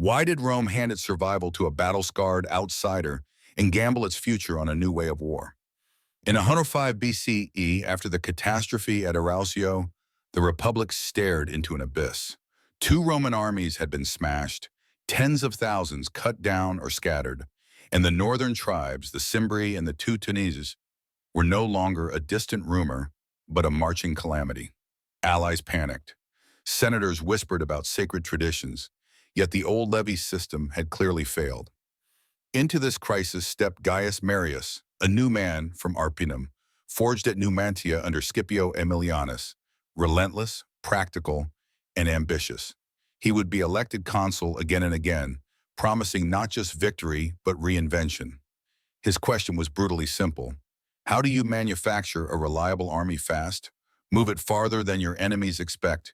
Why did Rome hand its survival to a battle-scarred outsider and gamble its future on a new way of war? In 105 BCE, after the catastrophe at Arausio, the Republic stared into an abyss. Two Roman armies had been smashed, tens of thousands cut down or scattered, and the northern tribes, the Cimbri and the Teutones, were no longer a distant rumor, but a marching calamity. Allies panicked. Senators whispered about sacred traditions, yet the old levy system had clearly failed. Into this crisis stepped Gaius Marius, a new man from Arpinum, forged at Numantia under Scipio Aemilianus, relentless, practical, and ambitious. He would be elected consul again and again, promising not just victory, but reinvention. His question was brutally simple. How do you manufacture a reliable army fast, move it farther than your enemies expect,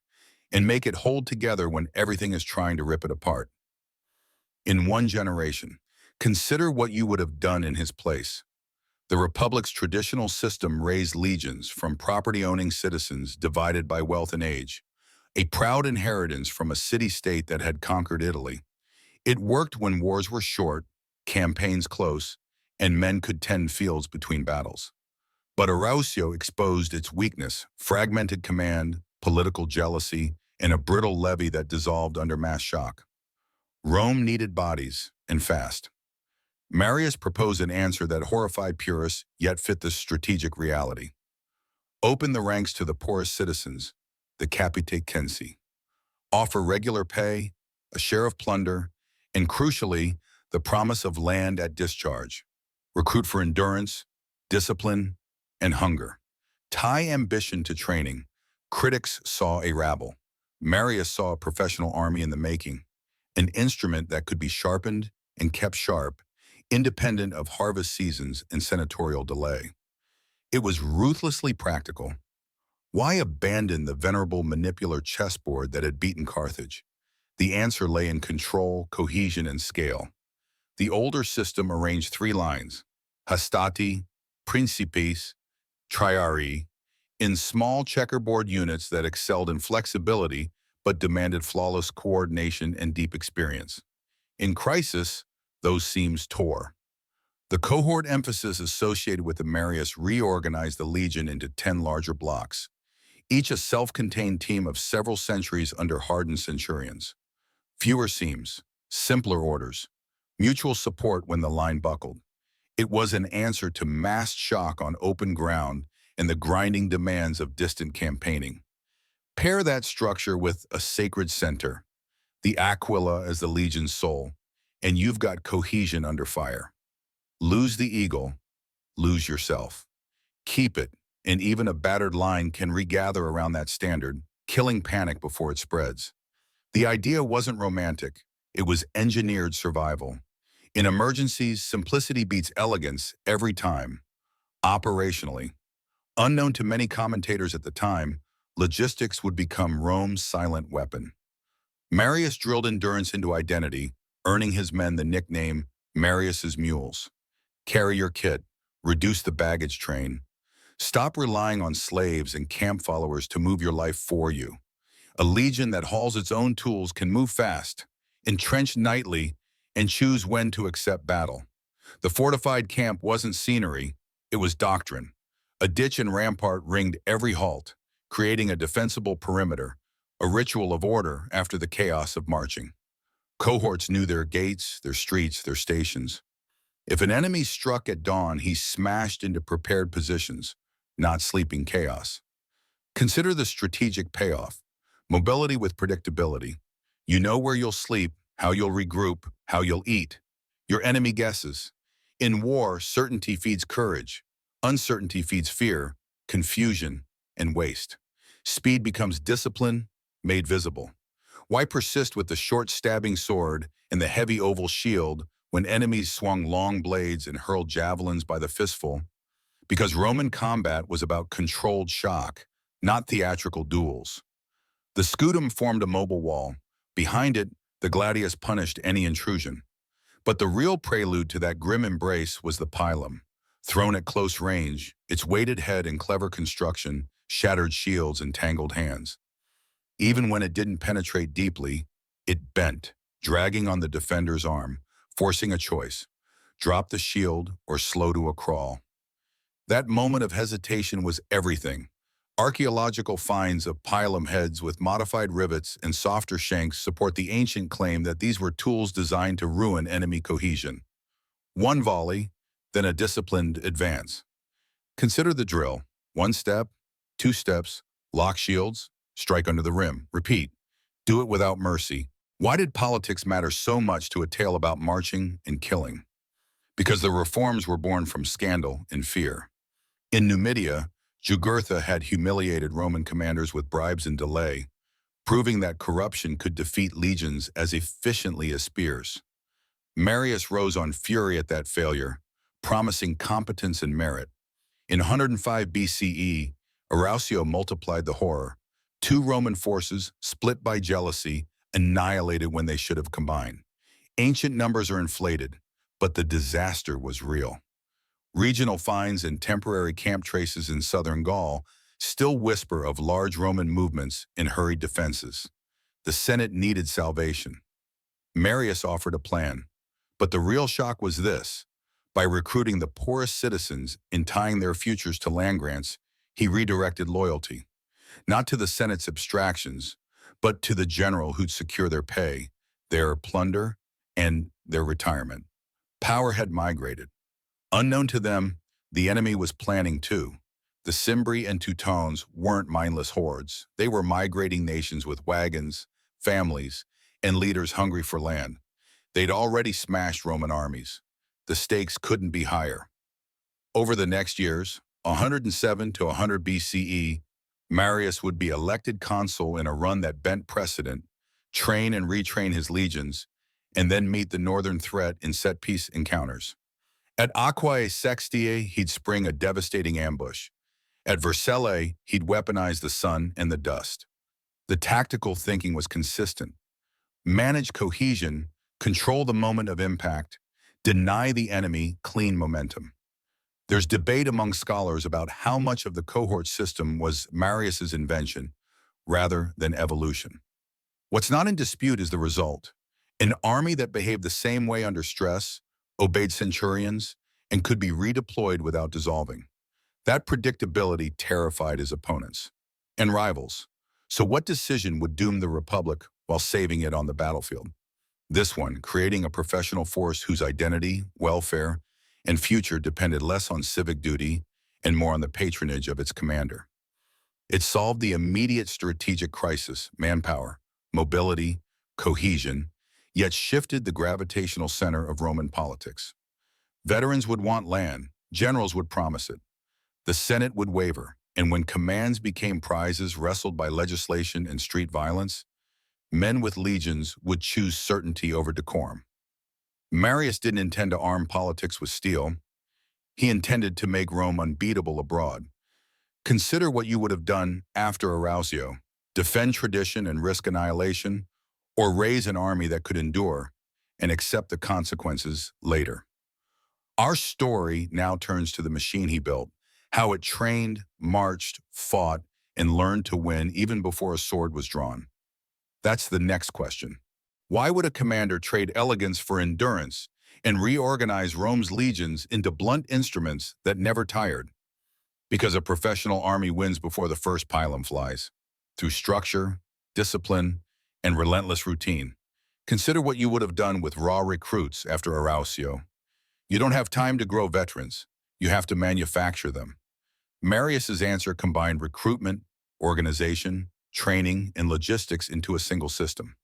and make it hold together when everything is trying to rip it apart? In one generation, consider what you would have done in his place. The Republic's traditional system raised legions from property-owning citizens divided by wealth and age, a proud inheritance from a city-state that had conquered Italy. It worked when wars were short, campaigns close, and men could tend fields between battles. But Arausio exposed its weakness: fragmented command, political jealousy, and a brittle levy that dissolved under mass shock. Rome needed bodies, and fast. Marius proposed an answer that horrified purists yet fit the strategic reality. Open the ranks to the poorest citizens, the capite censi. Offer regular pay, a share of plunder, and crucially, the promise of land at discharge. Recruit for endurance, discipline, and hunger. Tie ambition to training. Critics saw a rabble. Marius saw a professional army in the making, an instrument that could be sharpened and kept sharp, independent of harvest seasons and senatorial delay. It was ruthlessly practical. Why abandon the venerable manipular chessboard that had beaten Carthage? The answer lay in control, cohesion, and scale. The older system arranged three lines: hastati, principes, triarii, in small checkerboard units that excelled in flexibility but demanded flawless coordination and deep experience. In crisis, those seams tore. The cohort emphasis associated with the Marius reorganized the legion into 10 larger blocks, each a self-contained team of several centuries under hardened centurions. Fewer seams, simpler orders, mutual support when the line buckled. It was an answer to mass shock on open ground and the grinding demands of distant campaigning. Pair that structure with a sacred center, the aquila as the legion's soul, and you've got cohesion under fire. Lose the eagle, lose yourself. Keep it, and even a battered line can regather around that standard, killing panic before it spreads. The idea wasn't romantic, it was engineered survival. In emergencies, simplicity beats elegance every time. Operationally, unknown to many commentators at the time, logistics would become Rome's silent weapon. Marius drilled endurance into identity, earning his men the nickname Marius's mules. Carry your kit, reduce the baggage train. Stop relying on slaves and camp followers to move your life for you. A legion that hauls its own tools can move fast, entrench nightly, and choose when to accept battle. The fortified camp wasn't scenery, it was doctrine. A ditch and rampart ringed every halt, creating a defensible perimeter, a ritual of order after the chaos of marching. Cohorts knew their gates, their streets, their stations. If an enemy struck at dawn, he smashed into prepared positions, not sleeping chaos. Consider the strategic payoff. Mobility with predictability. You know where you'll sleep, how you'll regroup, how you'll eat. Your enemy guesses. In war, certainty feeds courage. Uncertainty feeds fear, confusion, and waste. Speed becomes discipline, made visible. Why persist with the short stabbing sword and the heavy oval shield when enemies swung long blades and hurled javelins by the fistful? Because Roman combat was about controlled shock, not theatrical duels. The scutum formed a mobile wall. Behind it, the gladius punished any intrusion. But the real prelude to that grim embrace was the pilum. Thrown at close range, its weighted head and clever construction shattered shields and tangled hands. Even when it didn't penetrate deeply, it bent, dragging on the defender's arm, forcing a choice: drop the shield or slow to a crawl. That moment of hesitation was everything. Archaeological finds of pilum heads with modified rivets and softer shanks support the ancient claim that these were tools designed to ruin enemy cohesion. One volley, then a disciplined advance. Consider the drill. One step, two steps, lock shields, strike under the rim. Repeat. Do it without mercy. Why did politics matter so much to a tale about marching and killing? Because the reforms were born from scandal and fear. In Numidia, Jugurtha had humiliated Roman commanders with bribes and delay, proving that corruption could defeat legions as efficiently as spears. Marius rose on fury at that failure, promising competence and merit. In 105 BCE, Arausio multiplied the horror. Two Roman forces, split by jealousy, annihilated when they should have combined. Ancient numbers are inflated, but the disaster was real. Regional finds and temporary camp traces in southern Gaul still whisper of large Roman movements and hurried defenses. The Senate needed salvation. Marius offered a plan, but the real shock was this. By recruiting the poorest citizens and tying their futures to land grants, he redirected loyalty, not to the Senate's abstractions, but to the general who'd secure their pay, their plunder, and their retirement. Power had migrated. Unknown to them, the enemy was planning too. The Cimbri and Teutones weren't mindless hordes. They were migrating nations with wagons, families, and leaders hungry for land. They'd already smashed Roman armies. The stakes couldn't be higher. Over the next years, 107 to 100 BCE, Marius would be elected consul in a run that bent precedent, train and retrain his legions, and then meet the northern threat in set-piece encounters. At Aquae Sextiae, he'd spring a devastating ambush. At Vercellae, he'd weaponize the sun and the dust. The tactical thinking was consistent. Manage cohesion, control the moment of impact, deny the enemy clean momentum. There's debate among scholars about how much of the cohort system was Marius's invention rather than evolution. What's not in dispute is the result. An army that behaved the same way under stress, obeyed centurions, and could be redeployed without dissolving. That predictability terrified his opponents and rivals. So what decision would doom the Republic while saving it on the battlefield? This one, creating a professional force whose identity, welfare, and future depended less on civic duty and more on the patronage of its commander. It solved the immediate strategic crisis, manpower, mobility, cohesion, yet shifted the gravitational center of Roman politics. Veterans would want land, generals would promise it. The Senate would waver, and when commands became prizes wrestled by legislation and street violence, men with legions would choose certainty over decorum. Marius didn't intend to arm politics with steel. He intended to make Rome unbeatable abroad. Consider what you would have done after Arausio: defend tradition and risk annihilation, or raise an army that could endure and accept the consequences later. Our story now turns to the machine he built, how it trained, marched, fought, and learned to win even before a sword was drawn. That's the next question. Why would a commander trade elegance for endurance and reorganize Rome's legions into blunt instruments that never tired? Because a professional army wins before the first pilum flies, through structure, discipline, and relentless routine. Consider what you would have done with raw recruits after Arausio. You don't have time to grow veterans. You have to manufacture them. Marius's answer combined recruitment, organization, training, and logistics into a single system.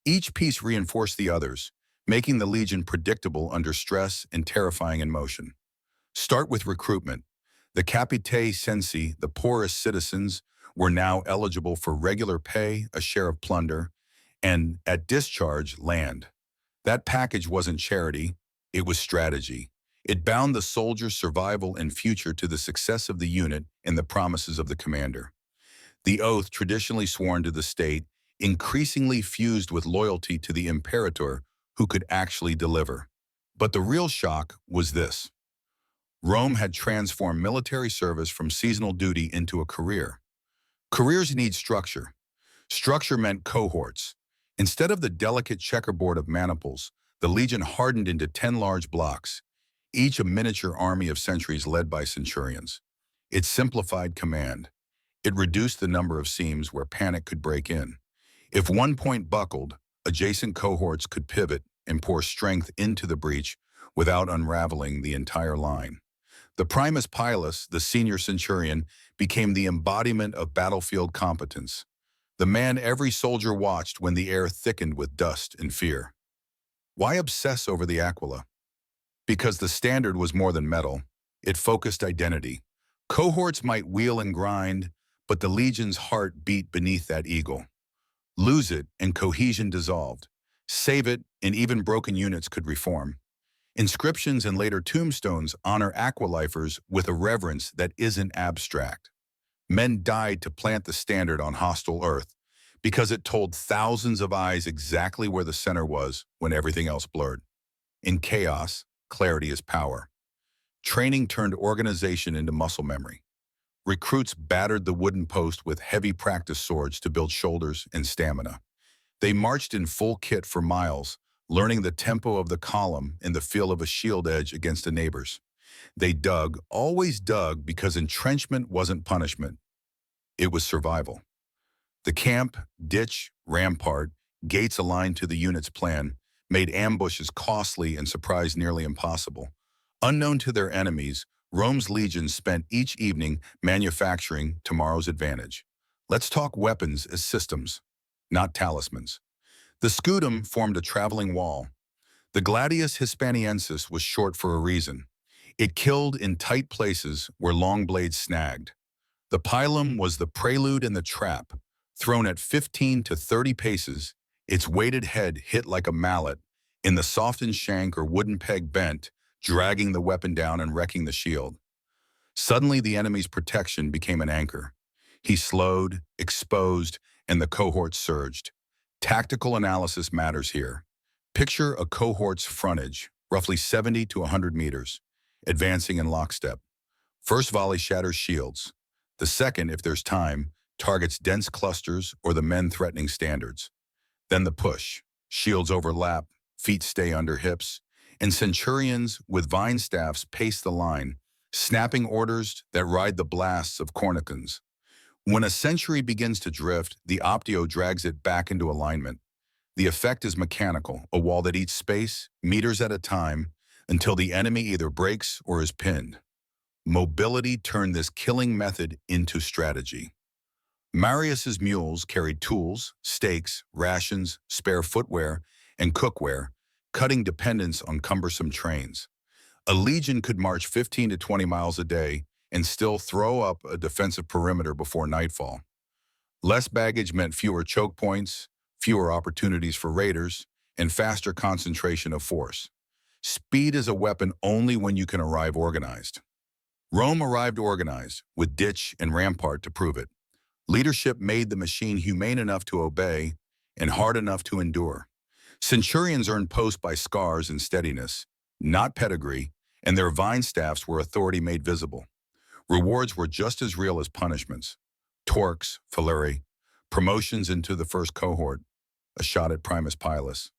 Each piece reinforced the others, making the legion predictable under stress and terrifying in motion. Start with recruitment. The capite censi, the poorest citizens, were now eligible for regular pay, a share of plunder, and, at discharge, land. That package wasn't charity, it was strategy. It bound the soldier's survival and future to the success of the unit and the promises of the commander. The oath, traditionally sworn to the state, increasingly fused with loyalty to the imperator who could actually deliver. But the real shock was this. Rome had transformed military service from seasonal duty into a career. Careers need structure. Structure meant cohorts, Instead of the delicate checkerboard of maniples, the legion hardened into 10 large blocks, each a miniature army of sentries led by centurions. It simplified command. It reduced the number of seams where panic could break in. If one point buckled, adjacent cohorts could pivot and pour strength into the breach without unraveling the entire line. The primus pilus, the senior centurion, became the embodiment of battlefield competence, the man every soldier watched when the air thickened with dust and fear. Why obsess over the aquila? Because the standard was more than metal. It focused identity. Cohorts might wheel and grind, but the legion's heart beat beneath that eagle. Lose it, and cohesion dissolved. Save it, and even broken units could reform. Inscriptions and later tombstones honor aquilifers with a reverence that isn't abstract. Men died to plant the standard on hostile earth because it told thousands of eyes exactly where the center was when everything else blurred. In chaos, clarity is power. Training turned organization into muscle memory. Recruits battered the wooden post with heavy practice swords to build shoulders and stamina. They marched in full kit for miles, learning the tempo of the column and the feel of a shield edge against the neighbors. They dug, always dug, because entrenchment wasn't punishment. It was survival. The camp, ditch, rampart, gates aligned to the unit's plan, made ambushes costly and surprise nearly impossible. Unknown to their enemies, Rome's legions spent each evening manufacturing tomorrow's advantage. Let's talk weapons as systems, not talismans. The scutum formed a traveling wall. The gladius hispaniensis was short for a reason. It killed in tight places where long blades snagged. The pilum was the prelude and the trap. Thrown at 15 to 30 paces, its weighted head hit like a mallet, in the softened shank or wooden peg bent, dragging the weapon down and wrecking the shield. Suddenly the enemy's protection became an anchor. He slowed, exposed, and the cohort surged. Tactical analysis matters here. Picture a cohort's frontage, roughly 70 to 100 meters, advancing in lockstep. First volley shatters shields. The second, if there's time, targets dense clusters or the men threatening standards. Then the push. Shields overlap, feet stay under hips, and centurions with vine staffs pace the line, snapping orders that ride the blasts of cornicans. When a century begins to drift, the optio drags it back into alignment. The effect is mechanical, a wall that eats space, meters at a time, until the enemy either breaks or is pinned. Mobility turned this killing method into strategy. Marius's mules carried tools, stakes, rations, spare footwear, and cookware, cutting dependence on cumbersome trains. A legion could march 15 to 20 miles a day and still throw up a defensive perimeter before nightfall. Less baggage meant fewer choke points, fewer opportunities for raiders, and faster concentration of force. Speed is a weapon only when you can arrive organized. Rome arrived organized, with ditch and rampart to prove it. Leadership made the machine humane enough to obey and hard enough to endure. Centurions earned post by scars and steadiness, not pedigree, and their vine staffs were authority made visible. Rewards were just as real as punishments. Torques, filuri, promotions into the first cohort, a shot at primus pilus.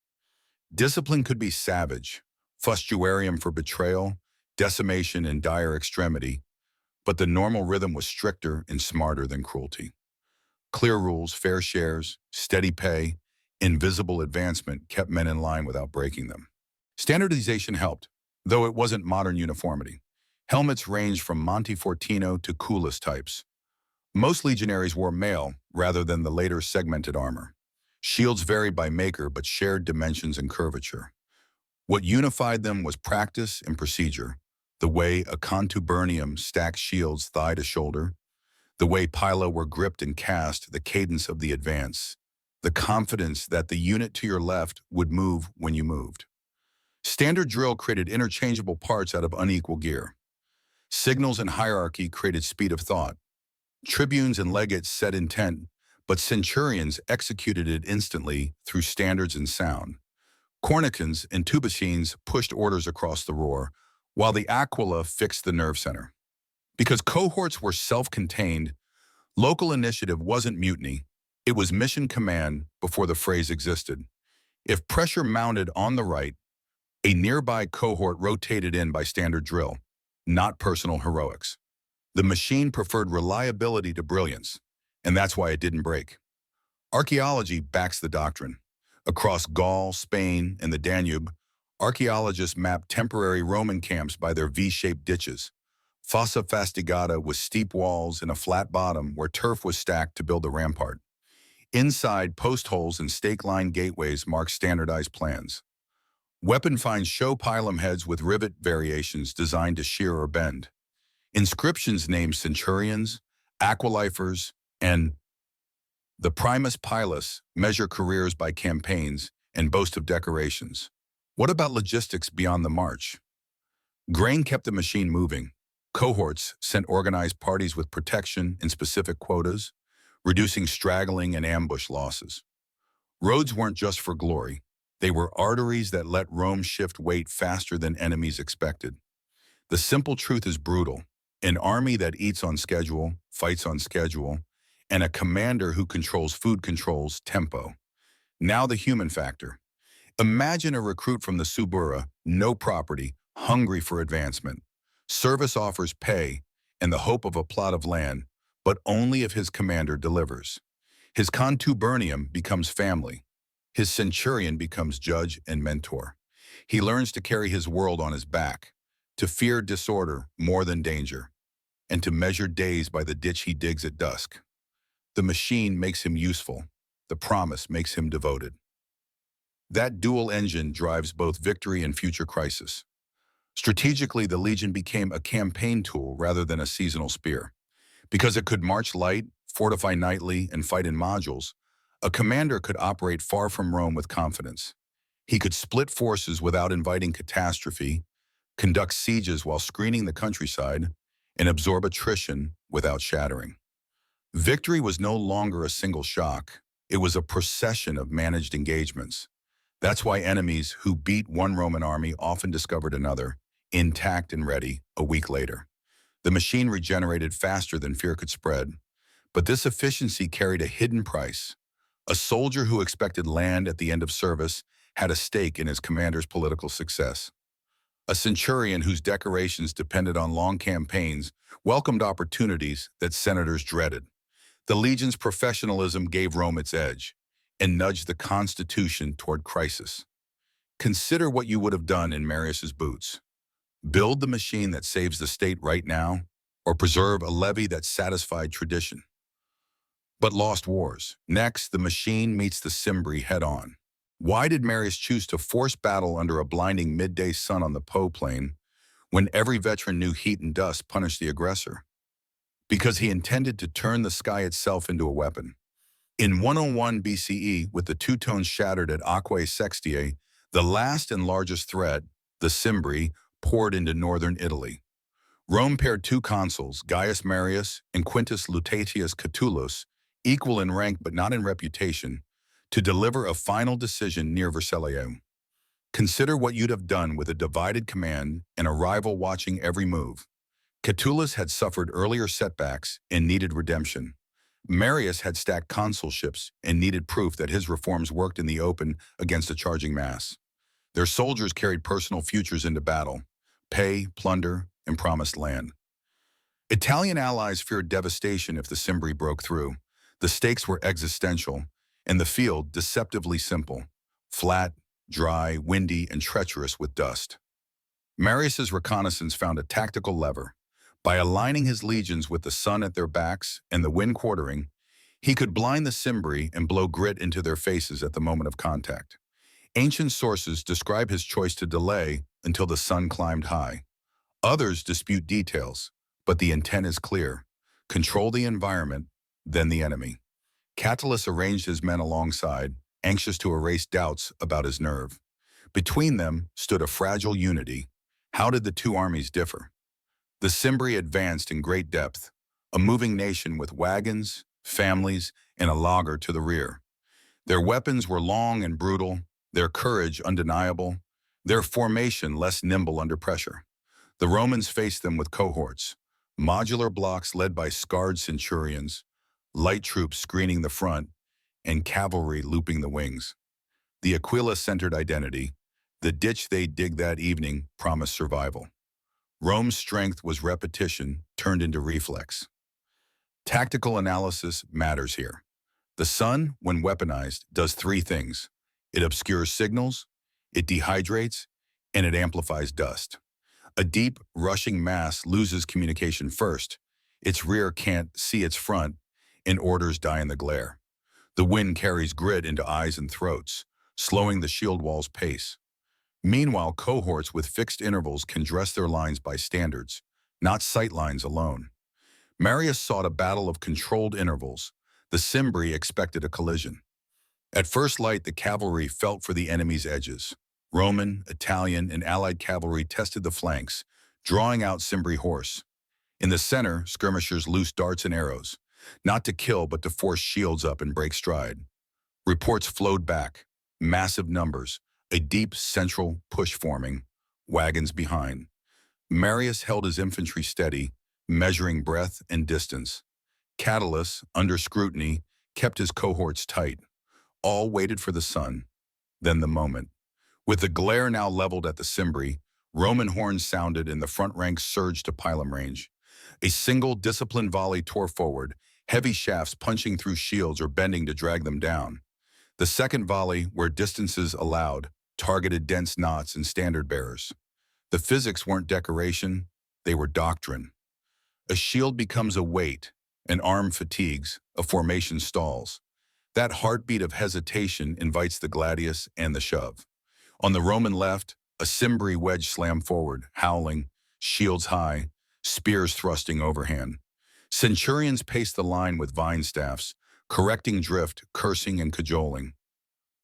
Discipline could be savage, fustuarium for betrayal, decimation and dire extremity, but the normal rhythm was stricter and smarter than cruelty. Clear rules, fair shares, steady pay, invisible advancement kept men in line without breaking them. Standardization helped, though it wasn't modern uniformity. Helmets ranged from Montefortino to Coolest types. Most legionaries wore mail rather than the later segmented armor. Shields varied by maker but shared dimensions and curvature. What unified them was practice and procedure, the way a contubernium stacked shields thigh to shoulder, the way pila were gripped and cast, the cadence of the advance, the confidence that the unit to your left would move when you moved. Standard drill created interchangeable parts out of unequal gear. Signals and hierarchy created speed of thought. Tribunes and legates set intent, but centurions executed it instantly through standards and sound. Cornicans and tubicines pushed orders across the roar, while the aquila fixed the nerve center. Because cohorts were self-contained, local initiative wasn't mutiny, It was mission command before the phrase existed. If pressure mounted on the right, a nearby cohort rotated in by standard drill, not personal heroics. The machine preferred reliability to brilliance, and that's why it didn't break. Archaeology backs the doctrine. Across Gaul, Spain, and the Danube, archaeologists mapped temporary Roman camps by their V-shaped ditches, fossa fastigata with steep walls and a flat bottom where turf was stacked to build a rampart. Inside, post holes and stake-lined gateways mark standardized plans. Weapon finds show pilum heads with rivet variations designed to shear or bend. Inscriptions name centurions, aquilifers, and the primus pilus measure careers by campaigns and boast of decorations. What about logistics beyond the march? Grain kept the machine moving. Cohorts sent organized parties with protection and specific quotas, reducing straggling and ambush losses. Roads weren't just for glory. They were arteries that let Rome shift weight faster than enemies expected. The simple truth is brutal. An army that eats on schedule, fights on schedule, and a commander who controls food controls tempo. Now the human factor. Imagine a recruit from the Suburra, no property, hungry for advancement. Service offers pay and the hope of a plot of land, but only if his commander delivers. His contubernium becomes family. His centurion becomes judge and mentor. He learns to carry his world on his back, to fear disorder more than danger, and to measure days by the ditch he digs at dusk. The machine makes him useful. The promise makes him devoted. That dual engine drives both victory and future crisis. Strategically, the legion became a campaign tool rather than a seasonal spear. Because it could march light, fortify nightly, and fight in modules, a commander could operate far from Rome with confidence. He could split forces without inviting catastrophe, conduct sieges while screening the countryside, and absorb attrition without shattering. Victory was no longer a single shock. It was a procession of managed engagements. That's why enemies who beat one Roman army often discovered another, intact and ready, a week later. The machine regenerated faster than fear could spread. But this efficiency carried a hidden price. A soldier who expected land at the end of service had a stake in his commander's political success. A centurion whose decorations depended on long campaigns welcomed opportunities that senators dreaded. The legion's professionalism gave Rome its edge and nudged the constitution toward crisis. Consider what you would have done in Marius's boots. Build the machine that saves the state right now, or preserve a levy that satisfied tradition. But lost wars. Next, the machine meets the Cimbri head-on. Why did Marius choose to force battle under a blinding midday sun on the Po plain when every veteran knew heat and dust punished the aggressor? Because he intended to turn the sky itself into a weapon. In 101 BCE, with the two-tones shattered at Aquae Sextiae, the last and largest threat, the Cimbri, poured into northern Italy. Rome paired two consuls, Gaius Marius and Quintus Lutatius Catulus, equal in rank but not in reputation, to deliver a final decision near Vercellae. Consider what you'd have done with a divided command and a rival watching every move. Catulus had suffered earlier setbacks and needed redemption. Marius had stacked consulships and needed proof that his reforms worked in the open against a charging mass. Their soldiers carried personal futures into battle, pay, plunder, and promised land. Italian allies feared devastation if the Cimbri broke through. The stakes were existential, and the field deceptively simple, flat, dry, windy, and treacherous with dust. Marius's reconnaissance found a tactical lever. By aligning his legions with the sun at their backs and the wind quartering, he could blind the Cimbri and blow grit into their faces at the moment of contact. Ancient sources describe his choice to delay until the sun climbed high. Others dispute details, but the intent is clear. Control the environment, then the enemy. Catulus arranged his men alongside, anxious to erase doubts about his nerve. Between them stood a fragile unity. How did the two armies differ? The Cimbri advanced in great depth, a moving nation with wagons, families, and a laager to the rear. Their weapons were long and brutal, their courage undeniable, their formation less nimble under pressure. The Romans faced them with cohorts, modular blocks led by scarred centurions, light troops screening the front, and cavalry looping the wings. The Aquila-centered identity, the ditch they'd dig that evening, promised survival. Rome's strength was repetition turned into reflex. Tactical analysis matters here. The sun, when weaponized, does three things. It obscures signals, it dehydrates, and it amplifies dust. A deep, rushing mass loses communication first. Its rear can't see its front, and orders die in the glare. The wind carries grit into eyes and throats, slowing the shield wall's pace. Meanwhile, cohorts with fixed intervals can dress their lines by standards, not sight lines alone. Marius sought a battle of controlled intervals. The Cimbri expected a collision. At first light, the cavalry felt for the enemy's edges. Roman, Italian, and allied cavalry tested the flanks, drawing out Cimbri horse. In the center, skirmishers loosed darts and arrows, not to kill but to force shields up and break stride. Reports flowed back, massive numbers, a deep central push forming, wagons behind. Marius held his infantry steady, measuring breadth and distance. Catulus, under scrutiny, kept his cohorts tight. All waited for the sun, then the moment. With the glare now leveled at the Cimbri, Roman horns sounded and the front ranks surged to pilum range. A single disciplined volley tore forward, heavy shafts punching through shields or bending to drag them down. The second volley, where distances allowed, targeted dense knots and standard bearers. The physics weren't decoration, they were doctrine. A shield becomes a weight, an arm fatigues, a formation stalls. That heartbeat of hesitation invites the gladius and the shove. On the Roman left, a Cimbri wedge slammed forward, howling, shields high, spears thrusting overhand. Centurions paced the line with vine staffs, correcting drift, cursing and cajoling.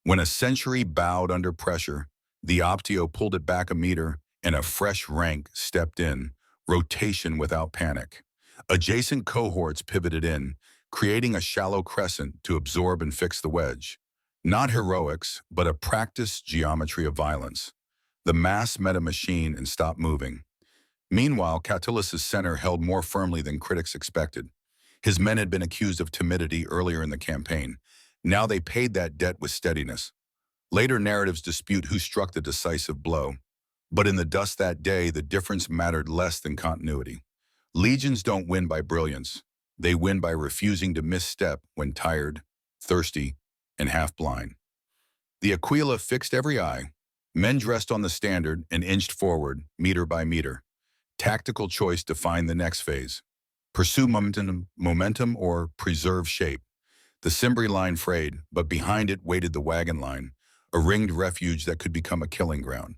When a century bowed under pressure, the optio pulled it back a meter and a fresh rank stepped in, rotation without panic. Adjacent cohorts pivoted in, creating a shallow crescent to absorb and fix the wedge. Not heroics, but a practiced geometry of violence. The mass met a machine and stopped moving. Meanwhile, Catulus's center held more firmly than critics expected. His men had been accused of timidity earlier in the campaign. Now they paid that debt with steadiness. Later narratives dispute who struck the decisive blow. But in the dust that day, the difference mattered less than continuity. Legions don't win by brilliance. They win by refusing to misstep when tired, thirsty, and half-blind. The Aquila fixed every eye. Men dressed on the standard and inched forward, meter by meter. Tactical choice defined the next phase. Pursue momentum or preserve shape. The Cimbri line frayed, but behind it waited the wagon line, a ringed refuge that could become a killing ground.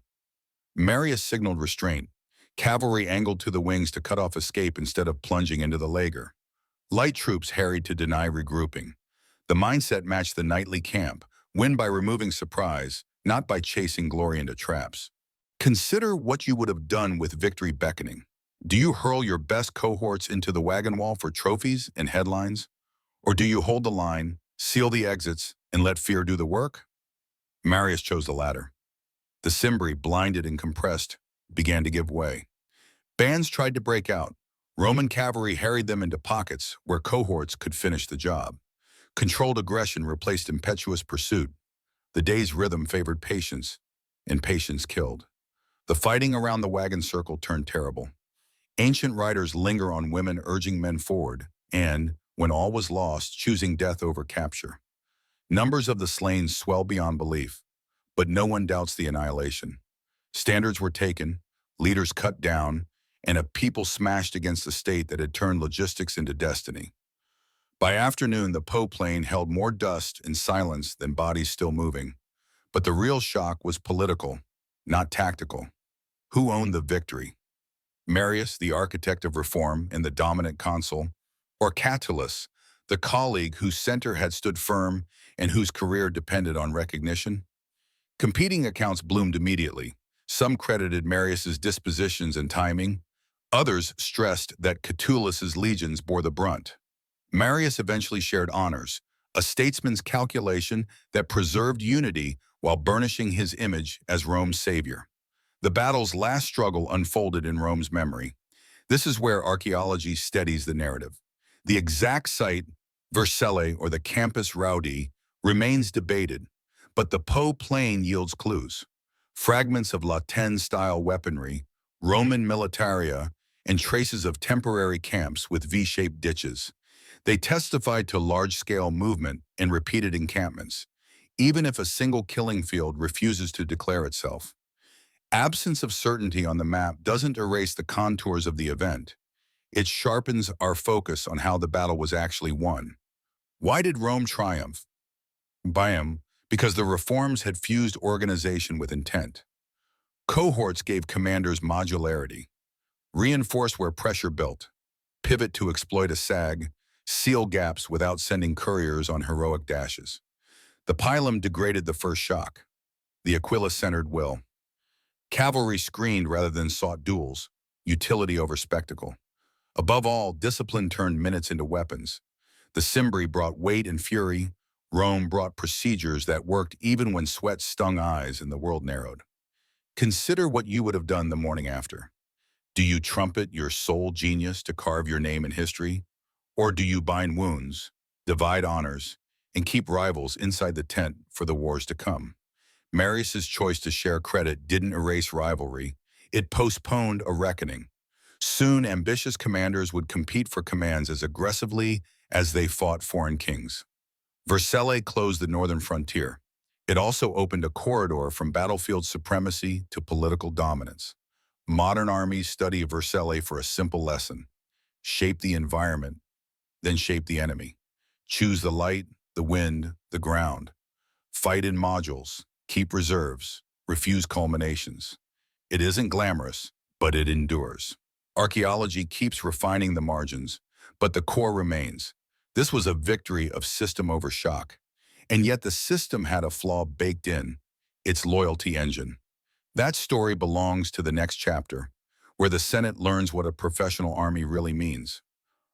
Marius signaled restraint. Cavalry angled to the wings to cut off escape instead of plunging into the lager. Light troops harried to deny regrouping. The mindset matched the nightly camp, win by removing surprise, not by chasing glory into traps. Consider what you would have done with victory beckoning. Do you hurl your best cohorts into the wagon wall for trophies and headlines? Or do you hold the line, seal the exits, and let fear do the work? Marius chose the latter. The Cimbri, blinded and compressed, began to give way. Bands tried to break out. Roman cavalry harried them into pockets where cohorts could finish the job. Controlled aggression replaced impetuous pursuit. The day's rhythm favored patience, and patience killed. The fighting around the wagon circle turned terrible. Ancient writers linger on women urging men forward, and, when all was lost, choosing death over capture. Numbers of the slain swell beyond belief, but no one doubts the annihilation. Standards were taken, leaders cut down, and a people smashed against a state that had turned logistics into destiny. By afternoon, the Po plain held more dust and silence than bodies still moving. But the real shock was political, not tactical. Who owned the victory? Marius, the architect of reform and the dominant consul, or Catulus, the colleague whose center had stood firm and whose career depended on recognition? Competing accounts bloomed immediately. Some credited Marius's dispositions and timing. Others stressed that Catulus's legions bore the brunt. Marius eventually shared honors, a statesman's calculation that preserved unity while burnishing his image as Rome's savior. The battle's last struggle unfolded in Rome's memory. This is where archaeology steadies the narrative. The exact site, Vercellae or the Campus Raudi, remains debated, but the Po plain yields clues. Fragments of Latin-style weaponry, Roman militaria, and traces of temporary camps with V-shaped ditches. They testify to large-scale movement and repeated encampments, even if a single killing field refuses to declare itself. Absence of certainty on the map doesn't erase the contours of the event. It sharpens our focus on how the battle was actually won. Why did Rome triumph? Because the reforms had fused organization with intent. Cohorts gave commanders modularity, reinforce where pressure built, pivot to exploit a sag, seal gaps without sending couriers on heroic dashes. The pilum degraded the first shock, the aquila-centered will. Cavalry screened rather than sought duels, utility over spectacle. Above all, discipline turned minutes into weapons. The Cimbri brought weight and fury. Rome brought procedures that worked even when sweat stung eyes and the world narrowed. Consider what you would have done the morning after. Do you trumpet your sole genius to carve your name in history? Or do you bind wounds, divide honors, and keep rivals inside the tent for the wars to come? Marius's choice to share credit didn't erase rivalry. It postponed a reckoning. Soon, ambitious commanders would compete for commands as aggressively as they fought foreign kings. Vercellae closed the northern frontier. It also opened a corridor from battlefield supremacy to political dominance. Modern armies study Vercellae for a simple lesson: shape the environment, then shape the enemy. Choose the light, the wind, the ground. Fight in modules, keep reserves, refuse culminations. It isn't glamorous, but it endures. Archaeology keeps refining the margins, but the core remains. This was a victory of system over shock. And yet the system had a flaw baked in, its loyalty engine. That story belongs to the next chapter, where the Senate learns what a professional army really means.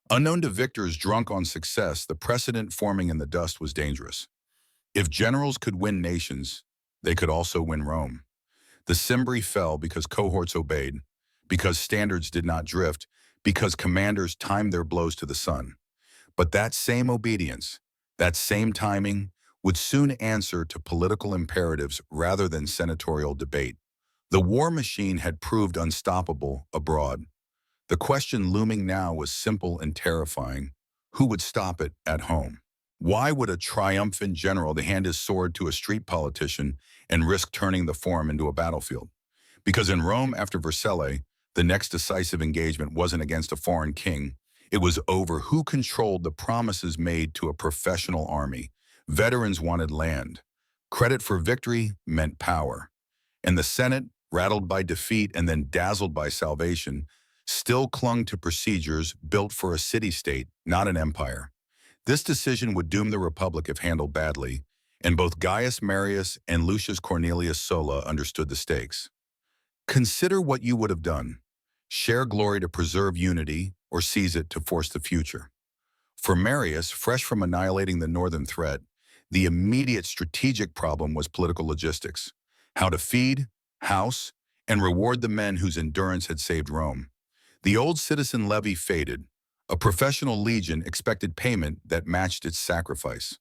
Unknown to victors drunk on success, the precedent forming in the dust was dangerous. If generals could win nations, they could also win Rome. The Cimbri fell because cohorts obeyed, because standards did not drift, because commanders timed their blows to the sun. But that same obedience, that same timing, would soon answer to political imperatives rather than senatorial debate. The war machine had proved unstoppable abroad. The question looming now was simple and terrifying: who would stop it at home? Why would a triumphant general hand his sword to a street politician and risk turning the forum into a battlefield? Because in Rome after Vercellae, the next decisive engagement wasn't against a foreign king. It was over who controlled the promises made to a professional army. Veterans wanted land. Credit for victory meant power. And the Senate, rattled by defeat and then dazzled by salvation, still clung to procedures built for a city-state, not an empire. This decision would doom the Republic if handled badly, and both Gaius Marius and Lucius Cornelius Sulla understood the stakes. Consider what you would have done. Share glory to preserve unity, or seize it to force the future. For Marius, fresh from annihilating the northern threat, the immediate strategic problem was political logistics: how to feed, house, and reward the men whose endurance had saved Rome. The old citizen levy faded. A professional legion expected payment that matched its sacrifice.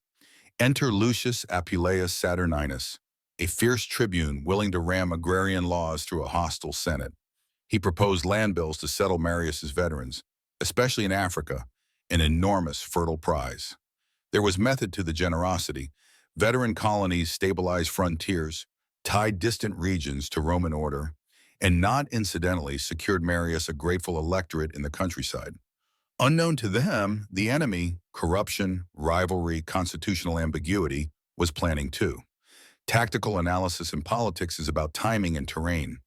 Enter Lucius Appuleius Saturninus, a fierce tribune willing to ram agrarian laws through a hostile Senate. He proposed land bills to settle Marius's veterans, especially in Africa, an enormous fertile prize. There was method to the generosity. Veteran colonies stabilized frontiers, tied distant regions to Roman order, and not incidentally secured Marius a grateful electorate in the countryside. Unknown to them, the enemy, corruption, rivalry, constitutional ambiguity, was planning too. Tactical analysis in politics is about timing and terrain.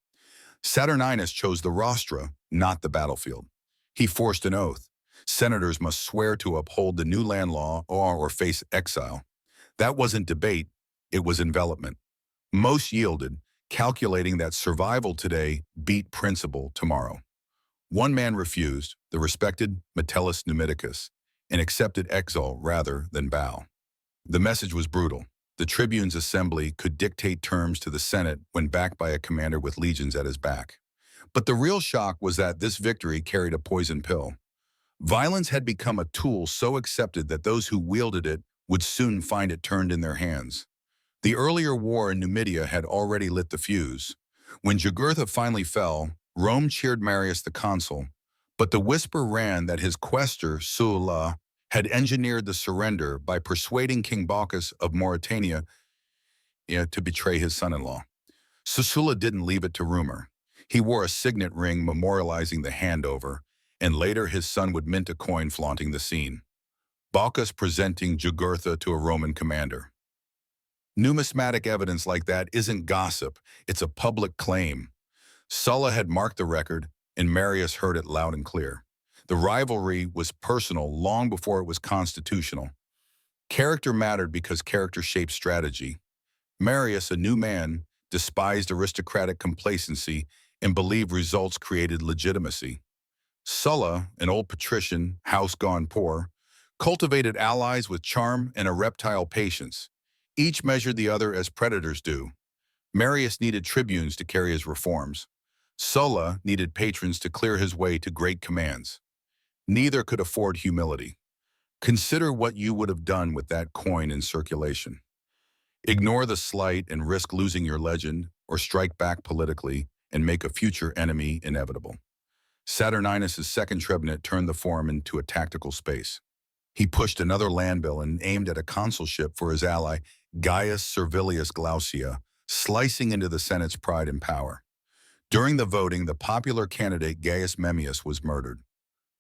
Saturninus chose the rostra, not the battlefield. He forced an oath. Senators must swear to uphold the new land law or face exile. That wasn't debate, it was envelopment. Most yielded, calculating that survival today beat principle tomorrow. One man refused, the respected Metellus Numidicus, and accepted exile rather than bow. The message was brutal. The tribune's assembly could dictate terms to the Senate when backed by a commander with legions at his back. But the real shock was that this victory carried a poison pill. Violence had become a tool so accepted that those who wielded it would soon find it turned in their hands. The earlier war in Numidia had already lit the fuse. When Jugurtha finally fell, Rome cheered Marius the consul, but the whisper ran that his quaestor, Sulla, had engineered the surrender by persuading King Bocchus of Mauritania to betray his son-in-law. So Sulla didn't leave it to rumor. He wore a signet ring memorializing the handover, and later his son would mint a coin flaunting the scene. Bocchus presenting Jugurtha to a Roman commander. Numismatic evidence like that isn't gossip, it's a public claim. Sulla had marked the record, and Marius heard it loud and clear. The rivalry was personal long before it was constitutional. Character mattered because character shaped strategy. Marius, a new man, despised aristocratic complacency and believed results created legitimacy. Sulla, an old patrician, house gone poor, cultivated allies with charm and a reptile patience. Each measured the other as predators do. Marius needed tribunes to carry his reforms. Sulla needed patrons to clear his way to great commands. Neither could afford humility. Consider what you would have done with that coin in circulation. Ignore the slight and risk losing your legend, or strike back politically and make a future enemy inevitable. Saturninus' second tribunate turned the forum into a tactical space. He pushed another land bill and aimed at a consulship for his ally, Gaius Servilius Glaucia, slicing into the Senate's pride and power. During the voting, the popular candidate Gaius Memmius was murdered.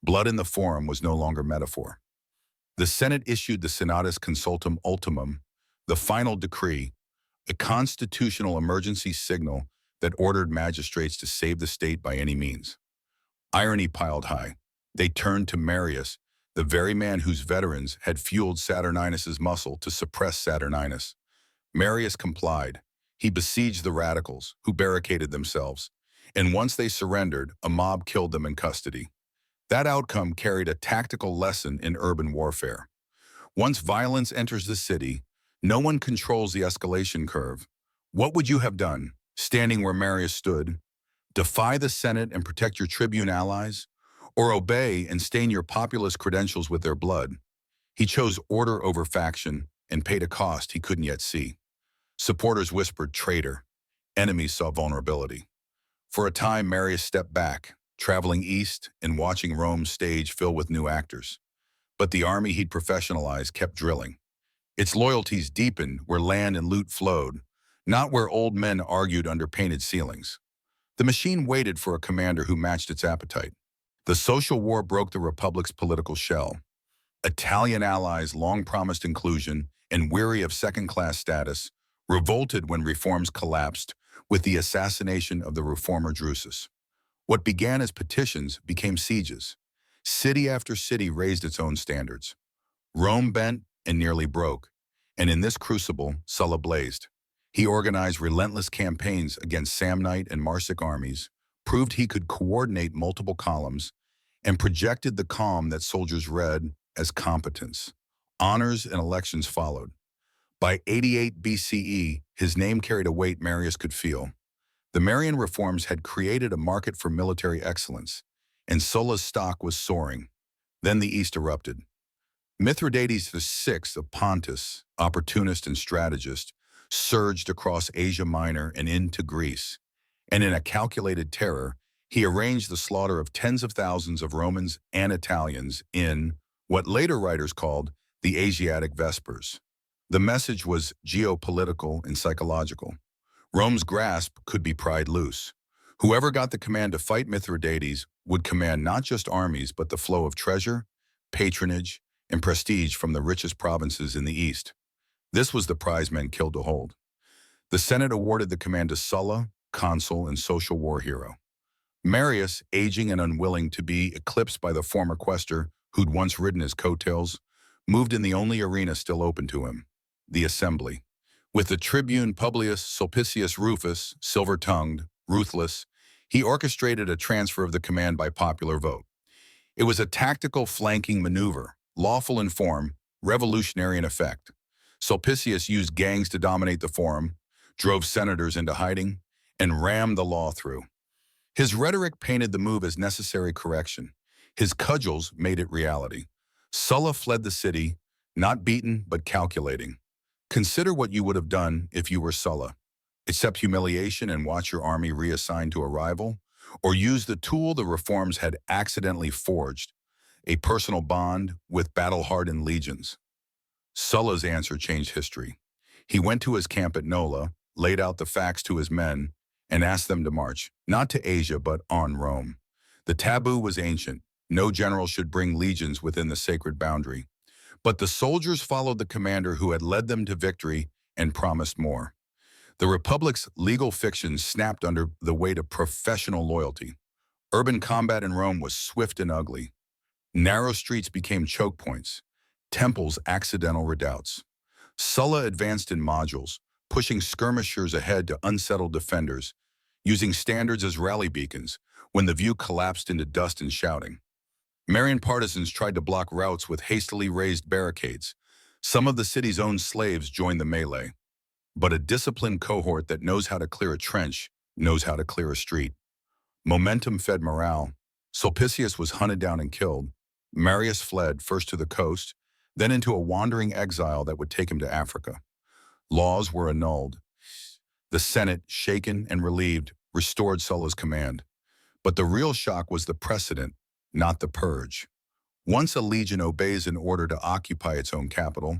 Blood in the forum was no longer metaphor. The Senate issued the Senatus Consultum Ultimum, the final decree, a constitutional emergency signal that ordered magistrates to save the state by any means. Irony piled high. They turned to Marius, the very man whose veterans had fueled Saturninus' muscle to suppress Saturninus. Marius complied. He besieged the radicals, who barricaded themselves, and once they surrendered, a mob killed them in custody. That outcome carried a tactical lesson in urban warfare. Once violence enters the city, no one controls the escalation curve. What would you have done, standing where Marius stood? Defy the Senate and protect your tribune allies? Or obey and stain your populist credentials with their blood? He chose order over faction and paid a cost he couldn't yet see. Supporters whispered traitor. Enemies saw vulnerability. For a time, Marius stepped back, traveling east and watching Rome's stage fill with new actors. But the army he'd professionalized kept drilling. Its loyalties deepened where land and loot flowed, not where old men argued under painted ceilings. The machine waited for a commander who matched its appetite. The social war broke the Republic's political shell. Italian allies, long promised inclusion and weary of second-class status, revolted when reforms collapsed with the assassination of the reformer Drusus. What began as petitions became sieges. City after city raised its own standards. Rome bent and nearly broke, and in this crucible, Sulla blazed. He organized relentless campaigns against Samnite and Marsic armies, proved he could coordinate multiple columns, and projected the calm that soldiers read as competence. Honors and elections followed. By 88 BCE, his name carried a weight Marius could feel. The Marian Reforms had created a market for military excellence, and Sulla's stock was soaring. Then the East erupted. Mithridates VI of Pontus, opportunist and strategist, surged across Asia Minor and into Greece, and in a calculated terror, he arranged the slaughter of tens of thousands of Romans and Italians in what later writers called the Asiatic Vespers. The message was geopolitical and psychological. Rome's grasp could be pried loose. Whoever got the command to fight Mithridates would command not just armies but the flow of treasure, patronage, and prestige from the richest provinces in the East. This was the prize men killed to hold. The Senate awarded the command to Sulla, consul and social war hero. Marius, aging and unwilling to be eclipsed by the former quaestor who'd once ridden his coattails, moved in the only arena still open to him, the assembly. With the tribune Publius Sulpicius Rufus, silver-tongued, ruthless, he orchestrated a transfer of the command by popular vote. It was a tactical flanking maneuver, lawful in form, revolutionary in effect. Sulpicius used gangs to dominate the forum, drove senators into hiding, and rammed the law through. His rhetoric painted the move as necessary correction. His cudgels made it reality. Sulla fled the city, Not beaten, but calculating. Consider what you would have done if you were Sulla. Accept humiliation and watch your army reassigned to a rival, or use the tool the reforms had accidentally forged, a personal bond with battle-hardened legions. Sulla's answer changed history. He went to his camp at Nola, laid out the facts to his men, and asked them to march, not to Asia but on Rome. The taboo was ancient. No general should bring legions within the sacred boundary. But the soldiers followed the commander who had led them to victory and promised more. The Republic's legal fiction snapped under the weight of professional loyalty. Urban combat in Rome was swift and ugly. Narrow streets became choke points, temples accidental redoubts. Sulla advanced in modules, pushing skirmishers ahead to unsettled defenders, using standards as rally beacons when the view collapsed into dust and shouting. Marian partisans tried to block routes with hastily raised barricades. Some of the city's own slaves joined the melee. But a disciplined cohort that knows how to clear a trench knows how to clear a street. Momentum fed morale. Sulpicius was hunted down and killed. Marius fled first to the coast, then into a wandering exile that would take him to Africa. Laws were annulled. The Senate, shaken and relieved, restored Sulla's command. But the real shock was the precedent, not the purge. Once a legion obeys an order to occupy its own capital,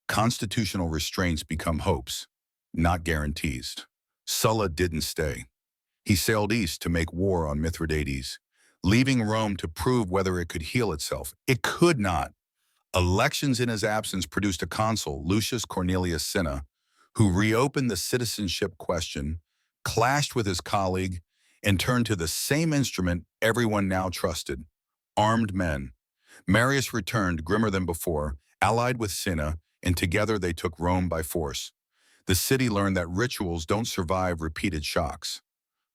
constitutional restraints become hopes, not guarantees. Sulla didn't stay. He sailed east to make war on Mithridates, leaving Rome to prove whether it could heal itself. It could not. Elections in his absence produced a consul, Lucius Cornelius Cinna, who reopened the citizenship question, clashed with his colleague, and turned to the same instrument everyone now trusted: armed men. Marius returned, grimmer than before, allied with Cinna, and together they took Rome by force. The city learned that rituals don't survive repeated shocks.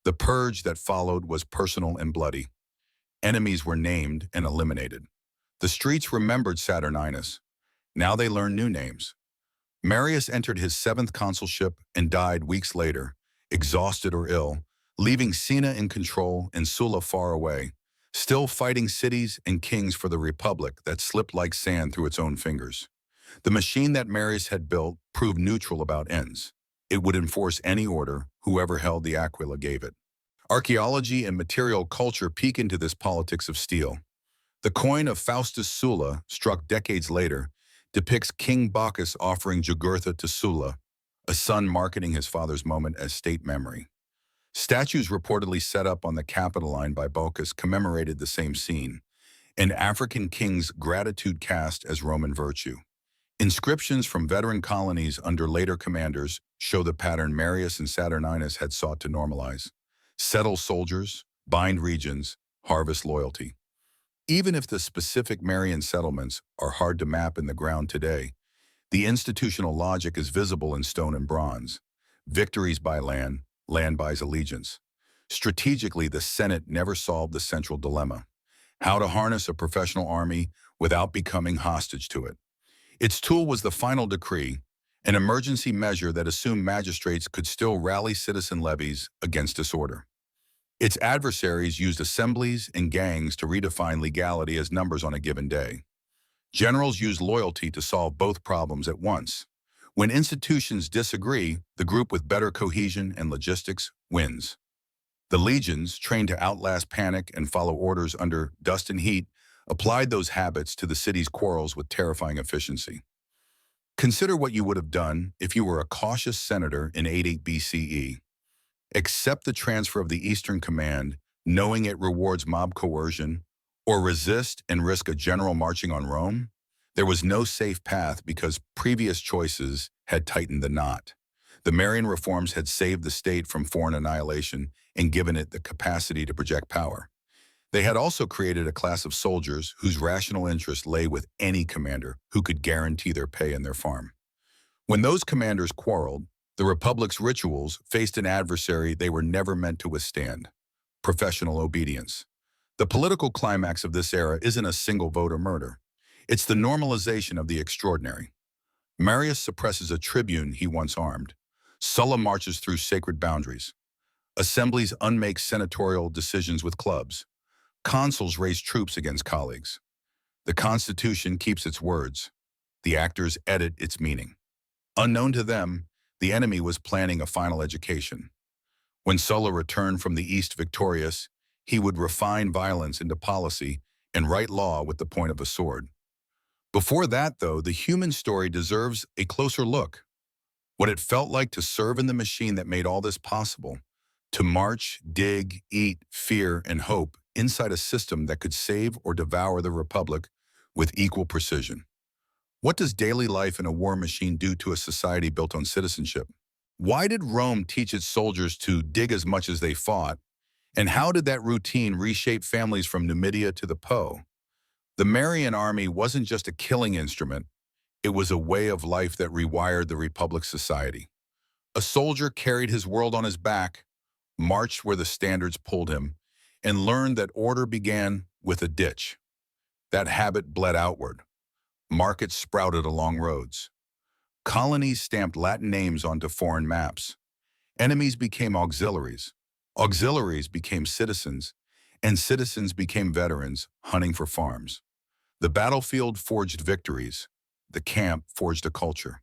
The purge that followed was personal and bloody. Enemies were named and eliminated. The streets remembered Saturninus. Now they learned new names. Marius entered his 7th consulship and died weeks later, exhausted or ill, leaving Cinna in control and Sulla far away, still fighting cities and kings for the Republic that slipped like sand through its own fingers. The machine that Marius had built proved neutral about ends. It would enforce any order, whoever held the Aquila gave it. Archaeology and material culture peek into this politics of steel. The coin of Faustus Sulla, struck decades later, depicts King Bacchus offering Jugurtha to Sulla, a son marketing his father's moment as state memory. Statues reportedly set up on the Capitoline by Bacchus commemorated the same scene, an African king's gratitude cast as Roman virtue. Inscriptions from veteran colonies under later commanders show the pattern Marius and Saturninus had sought to normalize: settle soldiers, bind regions, harvest loyalty. Even if the specific Marian settlements are hard to map in the ground today, the institutional logic is visible in stone and bronze. Victories buy land, land buys allegiance. Strategically, the Senate never solved the central dilemma: how to harness a professional army without becoming hostage to it. Its tool was the final decree, an emergency measure that assumed magistrates could still rally citizen levies against disorder. Its adversaries used assemblies and gangs to redefine legality as numbers on a given day. Generals used loyalty to solve both problems at once. When institutions disagree, the group with better cohesion and logistics wins. The legions, trained to outlast panic and follow orders under dust and heat, applied those habits to the city's quarrels with terrifying efficiency. Consider what you would have done if you were a cautious senator in 88 BCE. Accept the transfer of the Eastern Command, knowing it rewards mob coercion, or resist and risk a general marching on Rome? There was no safe path because previous choices had tightened the knot. The Marian Reforms had saved the state from foreign annihilation and given it the capacity to project power. They had also created a class of soldiers whose rational interest lay with any commander who could guarantee their pay and their farm. When those commanders quarreled, the Republic's rituals faced an adversary they were never meant to withstand: professional obedience. The political climax of this era isn't a single vote or murder. It's the normalization of the extraordinary. Marius suppresses a tribune he once armed. Sulla marches through sacred boundaries. Assemblies unmake senatorial decisions with clubs. Consuls raise troops against colleagues. The Constitution keeps its words. the actors edit its meaning. Unknown to them, the enemy was planning a final education. When Sulla returned from the East victorious, he would refine violence into policy and write law with the point of a sword. Before that, though, the human story deserves a closer look. What it felt like to serve in the machine that made all this possible, to march, dig, eat, fear, and hope inside a system that could save or devour the Republic with equal precision. What does daily life in a war machine do to a society built on citizenship? Why did Rome teach its soldiers to dig as much as they fought? And how did that routine reshape families from Numidia to the Po? The Marian army wasn't just a killing instrument, it was a way of life that rewired the Republic's society. A soldier carried his world on his back, marched where the standards pulled him, and learned that order began with a ditch. That habit bled outward. Markets sprouted along roads. Colonies stamped Latin names onto foreign maps. Enemies became auxiliaries. Auxiliaries became citizens, and citizens became veterans hunting for farms. The battlefield forged victories. The camp forged a culture.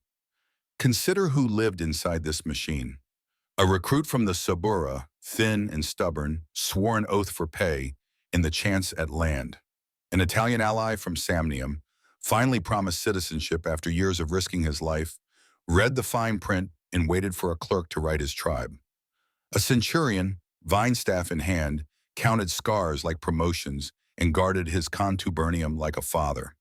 Consider who lived inside this machine. A recruit from the Suburra, thin and stubborn, swore an oath for pay in the chance at land. An Italian ally from Samnium, finally promised citizenship after years of risking his life, read the fine print and waited for a clerk to write his tribe. A centurion, vine staff in hand, counted scars like promotions and guarded his contubernum like a father.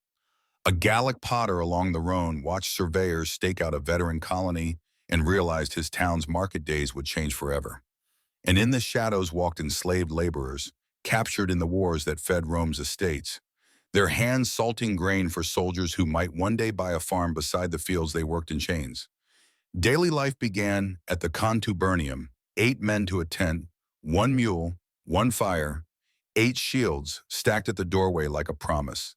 A Gallic potter along the Rhone watched surveyors stake out a veteran colony and realized his town's market days would change forever. And in the shadows walked enslaved laborers, captured in the wars that fed Rome's estates, their hands salting grain for soldiers who might one day buy a farm beside the fields they worked in chains. Daily life began at the contubernum, 8 men to a tent, 1 mule, 1 fire, 8 shields stacked at the doorway like a promise.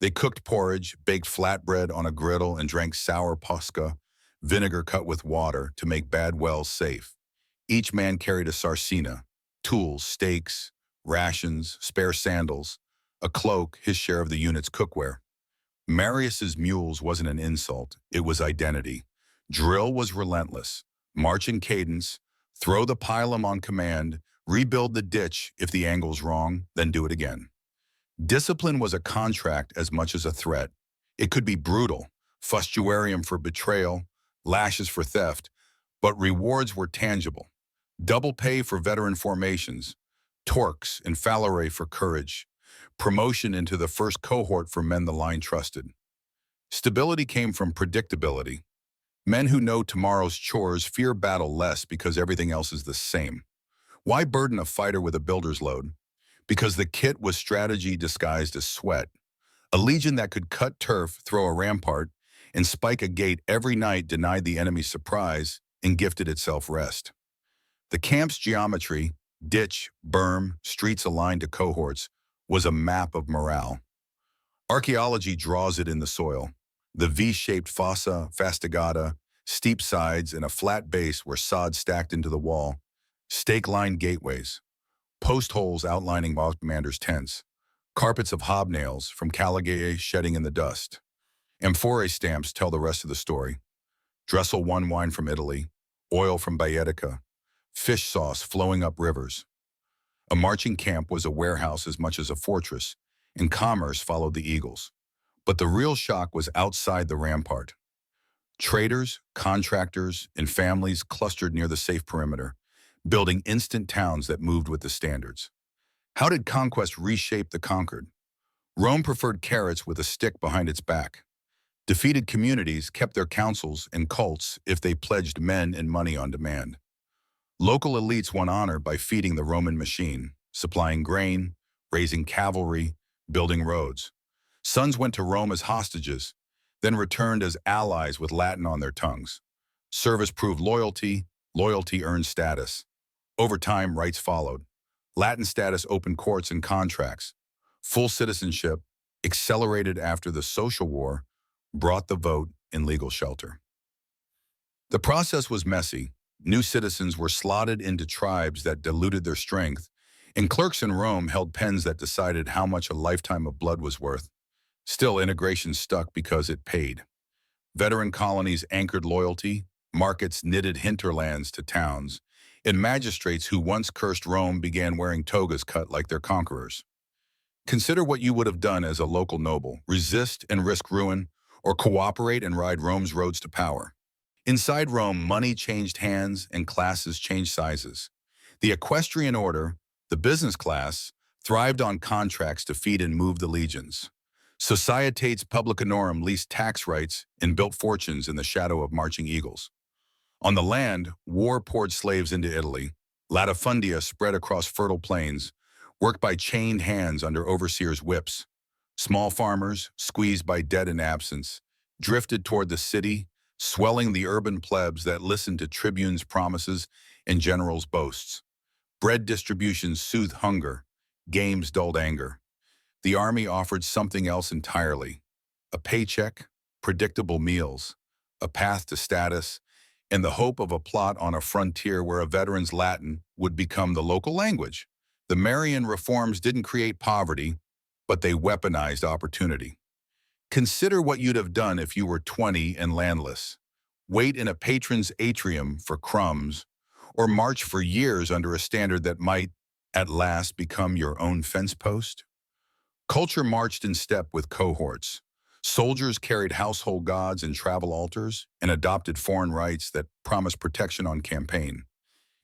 They cooked porridge, baked flatbread on a griddle, and drank sour posca, vinegar cut with water, to make bad wells safe. Each man carried a sarcina, tools, stakes, rations, spare sandals, a cloak, his share of the unit's cookware. Marius's mules wasn't an insult, it was identity. Drill was relentless. March in cadence, throw the pilum on command, rebuild the ditch if the angle's wrong, then do it again. Discipline was a contract as much as a threat. It could be brutal, fustuarium for betrayal, lashes for theft, but rewards were tangible. Double pay for veteran formations, torques and phalae for courage, promotion into the first cohort for men the line trusted. Stability came from predictability. Men who know tomorrow's chores fear battle less because everything else is the same. Why burden a fighter with a builder's load? Because the kit was strategy disguised as sweat. A legion that could cut turf, throw a rampart, and spike a gate every night denied the enemy surprise and gifted itself rest. The camp's geometry, ditch, berm, streets aligned to cohorts, was a map of morale. Archaeology draws it in the soil. The V-shaped fossa, fastigata, steep sides, and a flat base where sod stacked into the wall, stake-lined gateways, post holes outlining mob commanders' tents, carpets of hobnails from Caligae shedding in the dust. Amphore stamps tell the rest of the story. Dressel 1 wine from Italy, oil from Baetica, fish sauce flowing up rivers. A marching camp was a warehouse as much as a fortress, and commerce followed the eagles. But the real shock was outside the rampart. Traders, contractors, and families clustered near the safe perimeter, building instant towns that moved with the standards. How did conquest reshape the conquered? Rome preferred carrots with a stick behind its back. Defeated communities kept their councils and cults if they pledged men and money on demand. Local elites won honor by feeding the Roman machine, supplying grain, raising cavalry, building roads. Sons went to Rome as hostages, then returned as allies with Latin on their tongues. Service proved loyalty, loyalty earned status. Over time, rights followed. Latin status opened courts and contracts. Full citizenship, accelerated after the social war, brought the vote and legal shelter. The process was messy. New citizens were slotted into tribes that diluted their strength, and clerks in Rome held pens that decided how much a lifetime of blood was worth. Still, integration stuck because it paid. Veteran colonies anchored loyalty, markets knitted hinterlands to towns, and magistrates who once cursed Rome began wearing togas cut like their conquerors. Consider what you would have done as a local noble: resist and risk ruin, or cooperate and ride Rome's roads to power. Inside Rome, money changed hands and classes changed sizes. The equestrian order, the business class, thrived on contracts to feed and move the legions. Societates publicanorum leased tax rights and built fortunes in the shadow of marching eagles. On the land, war poured slaves into Italy. Latifundia spread across fertile plains, worked by chained hands under overseers' whips. Small farmers, squeezed by debt and absence, drifted toward the city, swelling the urban plebs that listened to tribunes' promises and generals' boasts. Bread distributions soothed hunger, games dulled anger. The army offered something else entirely: a paycheck, predictable meals, a path to status, and the hope of a plot on a frontier where a veteran's Latin would become the local language. The Marian Reforms didn't create poverty, but they weaponized opportunity. Consider what you'd have done if you were 20 and landless. Wait in a patron's atrium for crumbs, or march for years under a standard that might, at last, become your own fence post? Culture marched in step with cohorts. Soldiers carried household gods and travel altars and adopted foreign rites that promised protection on campaign.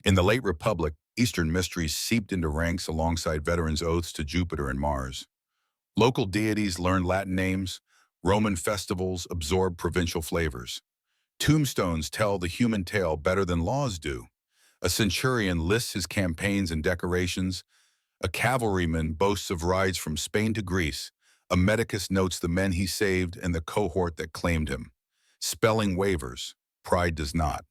In the late Republic, Eastern mysteries seeped into ranks alongside veterans' oaths to Jupiter and Mars. Local deities learned Latin names. Roman festivals absorbed provincial flavors. Tombstones tell the human tale better than laws do. A centurion lists his campaigns and decorations. A cavalryman boasts of rides from Spain to Greece. A medicus notes the men he saved and the cohort that claimed him. Spelling wavers, pride does not.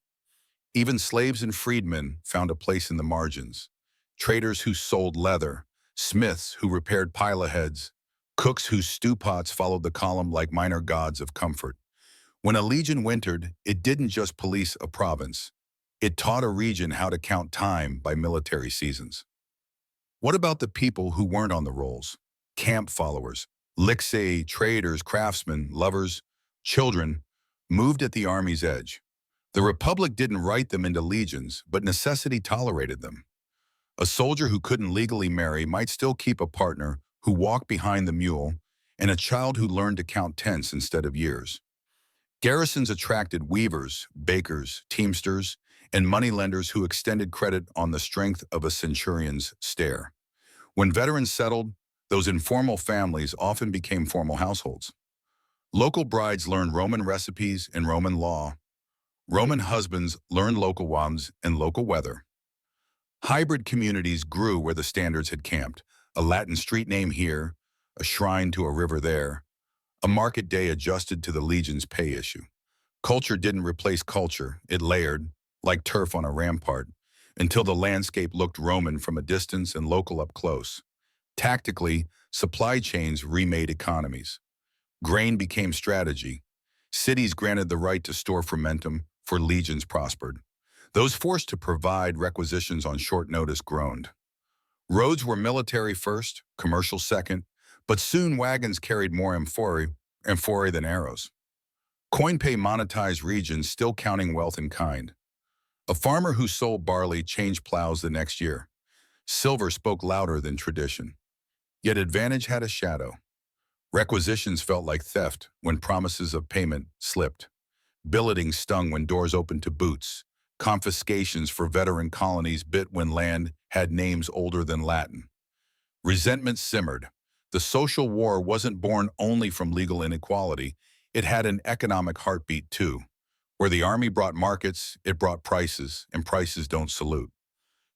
Even slaves and freedmen found a place in the margins. Traders who sold leather, smiths who repaired pilot heads, cooks whose stew pots followed the column like minor gods of comfort. When a legion wintered, it didn't just police a province. It taught a region how to count time by military seasons. What about the people who weren't on the rolls? Camp followers, Legacies, traders, craftsmen, lovers, children, moved at the army's edge. The Republic didn't write them into legions, but necessity tolerated them. A soldier who couldn't legally marry might still keep a partner who walked behind the mule, and a child who learned to count tenths instead of years. Garrisons attracted weavers, bakers, teamsters, and moneylenders who extended credit on the strength of a centurion's stare. When veterans settled, those informal families often became formal households. Local brides learned Roman recipes and Roman law. Roman husbands learned local wams and local weather. Hybrid communities grew where the standards had camped: a Latin street name here, a shrine to a river there, a market day adjusted to the legion's pay issue. Culture didn't replace culture, it layered, like turf on a rampart, until the landscape looked Roman from a distance and local up close. Tactically, supply chains remade economies. Grain became strategy. Cities granted the right to store fermentum, for legions prospered. Those forced to provide requisitions on short notice groaned. Roads were military first, commercial second, but soon wagons carried more amphorae than arrows. Coin pay monetized regions, still counting wealth in kind. A farmer who sold barley changed plows the next year. Silver spoke louder than tradition. Yet advantage had a shadow. Requisitions felt like theft when promises of payment slipped. Billeting stung when doors opened to boots. Confiscations for veteran colonies bit when land had names older than Latin. Resentment simmered. The social war wasn't born only from legal inequality. It had an economic heartbeat too. Where the army brought markets, it brought prices, and prices don't salute.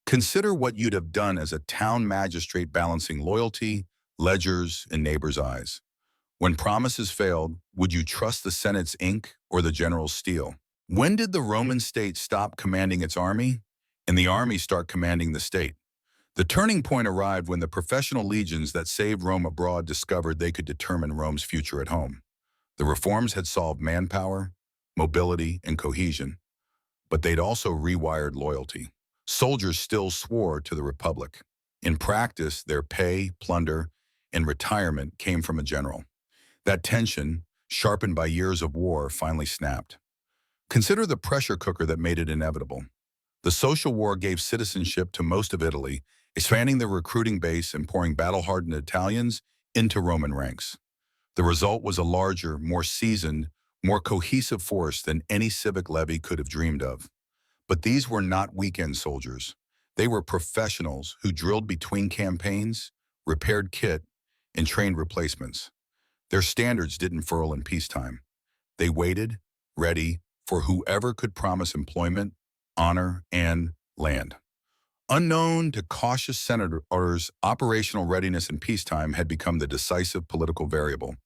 Consider what you'd have done as a town magistrate balancing loyalty, ledgers, and neighbors' eyes. When promises failed, would you trust the Senate's ink or the general's steel? When did the Roman state stop commanding its army and the army start commanding the state? The turning point arrived when the professional legions that saved Rome abroad discovered they could determine Rome's future at home. The reforms had solved manpower, mobility, and cohesion, but they'd also rewired loyalty. Soldiers still swore to the Republic. In practice, their pay, plunder, and retirement came from a general. That tension, sharpened by years of war, finally snapped. Consider the pressure cooker that made it inevitable. The social war gave citizenship to most of Italy, expanding the recruiting base and pouring battle-hardened Italians into Roman ranks. The result was a larger, more seasoned, more cohesive force than any civic levy could have dreamed of. But these were not weekend soldiers. They were professionals who drilled between campaigns, repaired kit, and trained replacements. Their standards didn't furl in peacetime. They waited, ready, for whoever could promise employment, honor, and land. Unknown to cautious senators, operational readiness in peacetime had become the decisive political variable.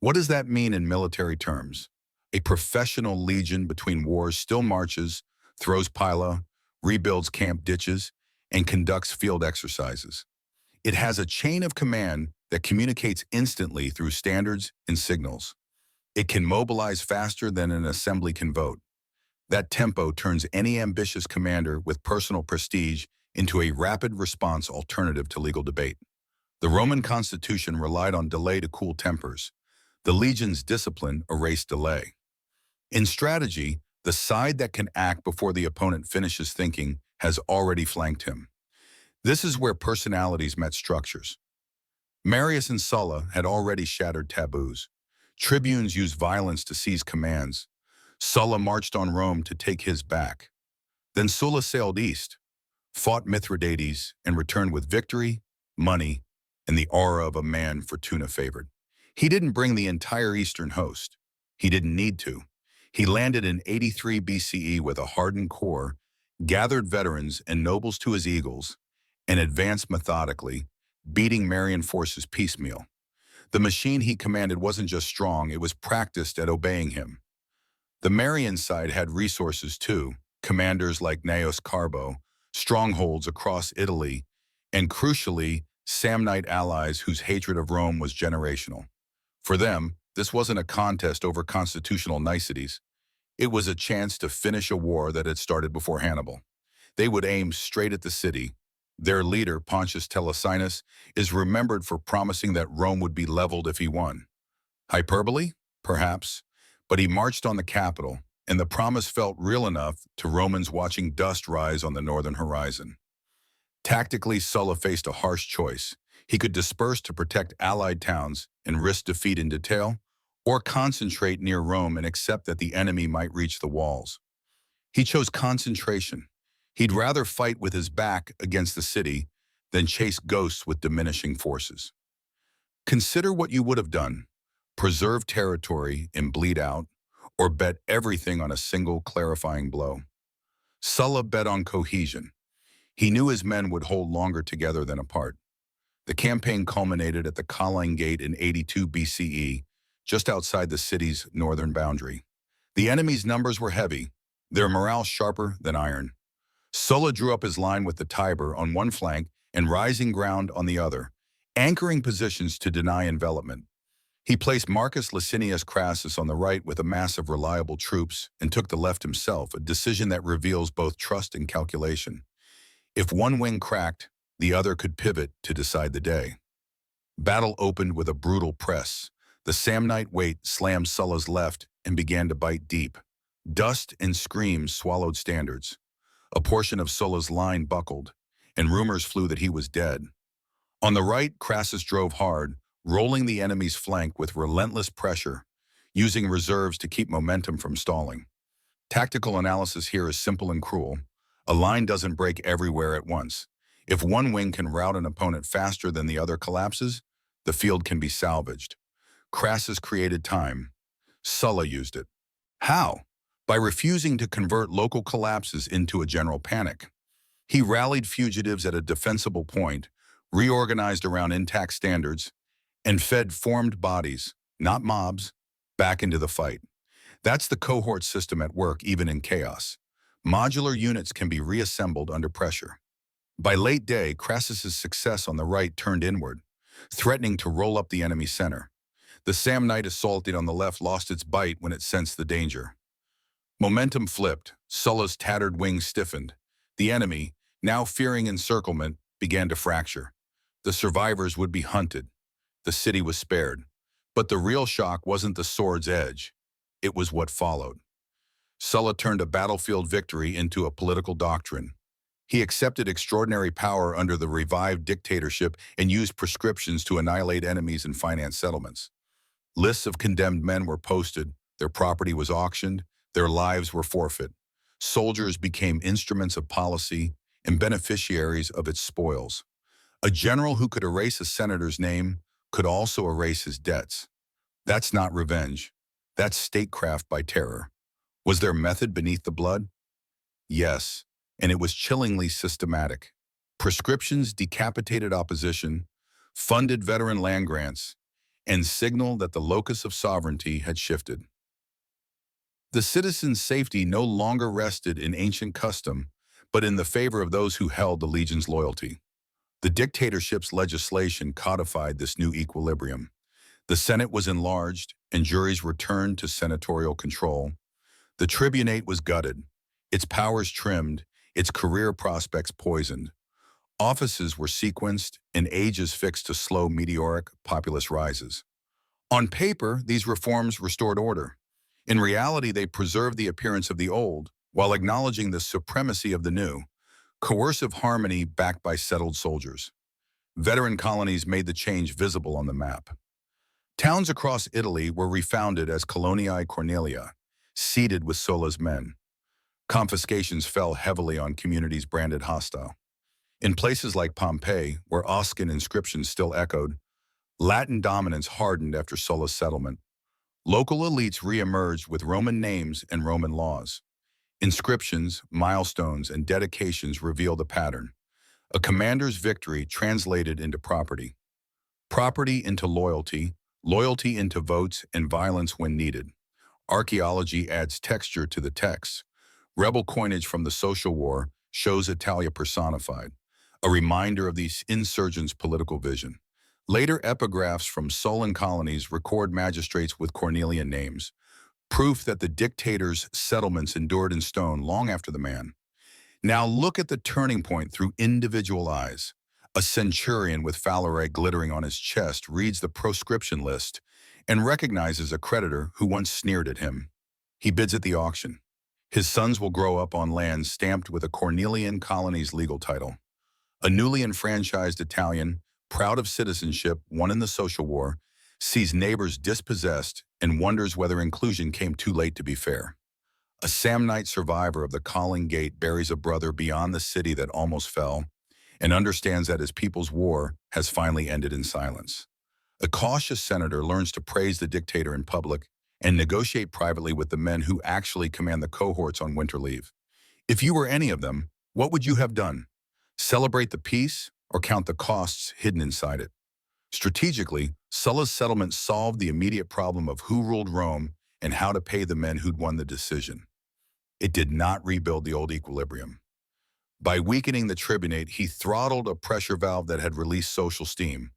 What does that mean in military terms? A professional legion between wars still marches, throws pila, rebuilds camp ditches, and conducts field exercises. It has a chain of command that communicates instantly through standards and signals. It can mobilize faster than an assembly can vote. That tempo turns any ambitious commander with personal prestige into a rapid response alternative to legal debate. The Roman constitution relied on delay to cool tempers. The legion's discipline erased delay. In strategy, the side that can act before the opponent finishes thinking has already flanked him. This is where personalities met structures. Marius and Sulla had already shattered taboos. Tribunes used violence to seize commands. Sulla marched on Rome to take his back. Then Sulla sailed east, fought Mithridates, and returned with victory, money, and the aura of a man Fortuna favored. He didn't bring the entire eastern host. He didn't need to. He landed in 83 BCE with a hardened core, gathered veterans and nobles to his eagles, and advanced methodically, beating Marian forces piecemeal. The machine he commanded wasn't just strong, it was practiced at obeying him. The Marian side had resources too, commanders like Gnaeus Carbo, strongholds across Italy, and crucially, Samnite allies whose hatred of Rome was generational. For them, this wasn't a contest over constitutional niceties. It was a chance to finish a war that had started before Hannibal. They would aim straight at the city. Their leader, Pontius Telesinus, is remembered for promising that Rome would be leveled if he won. Hyperbole? Perhaps. But he marched on the capital, and the promise felt real enough to Romans watching dust rise on the northern horizon. Tactically, Sulla faced a harsh choice. He could disperse to protect allied towns and risk defeat in detail, or concentrate near Rome and accept that the enemy might reach the walls. He chose concentration. He'd rather fight with his back against the city than chase ghosts with diminishing forces. Consider what you would have done: preserve territory and bleed out, or bet everything on a single clarifying blow. Sulla bet on cohesion. He knew his men would hold longer together than apart. The campaign culminated at the Colline Gate in 82 BCE, just outside the city's northern boundary. The enemy's numbers were heavy, their morale sharper than iron. Sulla drew up his line with the Tiber on one flank and rising ground on the other, anchoring positions to deny envelopment. He placed Marcus Licinius Crassus on the right with a mass of reliable troops and took the left himself, a decision that reveals both trust and calculation. If one wing cracked, the other could pivot to decide the day. Battle opened with a brutal press. The Samnite weight slammed Sulla's left and began to bite deep. Dust and screams swallowed standards. A portion of Sulla's line buckled, and rumors flew that he was dead. On the right, Crassus drove hard, rolling the enemy's flank with relentless pressure, using reserves to keep momentum from stalling. Tactical analysis here is simple and cruel. A line doesn't break everywhere at once. If one wing can rout an opponent faster than the other collapses, the field can be salvaged. Crassus created time. Sulla used it. How? By refusing to convert local collapses into a general panic. He rallied fugitives at a defensible point, reorganized around intact standards, and fed formed bodies, not mobs, back into the fight. That's the cohort system at work even in chaos. Modular units can be reassembled under pressure. By late day, Crassus's success on the right turned inward, threatening to roll up the enemy center. The Samnite assaulted on the left lost its bite when it sensed the danger. Momentum flipped. Sulla's tattered wings stiffened. The enemy, now fearing encirclement, began to fracture. The survivors would be hunted. The city was spared. But the real shock wasn't the sword's edge. It was what followed. Sulla turned a battlefield victory into a political doctrine. He accepted extraordinary power under the revived dictatorship and used prescriptions to annihilate enemies and finance settlements. Lists of condemned men were posted, their property was auctioned, their lives were forfeit. Soldiers became instruments of policy and beneficiaries of its spoils. A general who could erase a senator's name could also erase his debts. That's not revenge. That's statecraft by terror. Was there method beneath the blood? Yes, and it was chillingly systematic. Prescriptions decapitated opposition, funded veteran land grants, and signaled that the locus of sovereignty had shifted. The citizen's safety no longer rested in ancient custom, but in the favor of those who held the legion's loyalty. The dictatorship's legislation codified this new equilibrium. The Senate was enlarged, and juries returned to senatorial control. The tribunate was gutted, its powers trimmed, its career prospects poisoned. Offices were sequenced and ages fixed to slow meteoric populist rises. On paper, these reforms restored order. In reality, they preserved the appearance of the old, while acknowledging the supremacy of the new. Coercive harmony backed by settled soldiers. Veteran colonies made the change visible on the map. Towns across Italy were refounded as Coloniae Cornelia, seeded with Sulla's men. Confiscations fell heavily on communities branded hostile. In places like Pompeii, where Oscan inscriptions still echoed, Latin dominance hardened after Sulla's settlement. Local elites re-emerged with Roman names and Roman laws. Inscriptions, milestones, and dedications revealed a pattern. A commander's victory translated into property. Property into loyalty, loyalty into votes, and violence when needed. Archaeology adds texture to the text. Rebel coinage from the social war shows Italia personified, a reminder of the insurgents' political vision. Later epigraphs from Sullan colonies record magistrates with Cornelian names, proof that the dictator's settlements endured in stone long after the man. Now look at the turning point through individual eyes. A centurion with phalae glittering on his chest reads the proscription list and recognizes a creditor who once sneered at him. He bids at the auction. His sons will grow up on land stamped with a Cornelian colony's legal title. A newly enfranchised Italian, proud of citizenship won in the social war, sees neighbors dispossessed and wonders whether inclusion came too late to be fair. A Samnite survivor of the Calling Gate buries a brother beyond the city that almost fell and understands that his people's war has finally ended in silence. A cautious senator learns to praise the dictator in public and negotiate privately with the men who actually command the cohorts on winter leave. If you were any of them, what would you have done? Celebrate the peace or count the costs hidden inside it? Strategically, Sulla's settlement solved the immediate problem of who ruled Rome and how to pay the men who'd won the decision. It did not rebuild the old equilibrium. By weakening the tribunate, he throttled a pressure valve that had released social steam.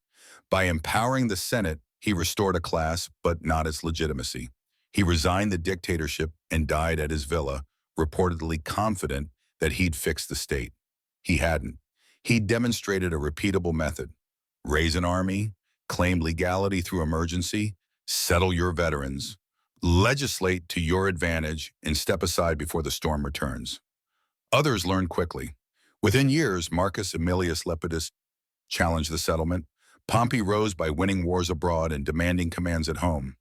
By empowering the Senate, he restored a class, but not its legitimacy. He resigned the dictatorship and died at his villa, reportedly confident that he'd fixed the state. He hadn't. He demonstrated a repeatable method. Raise an army, claim legality through emergency, settle your veterans, legislate to your advantage, and step aside before the storm returns. Others learned quickly. Within years, Marcus Aemilius Lepidus challenged the settlement. Pompey rose by winning wars abroad and demanding commands at home.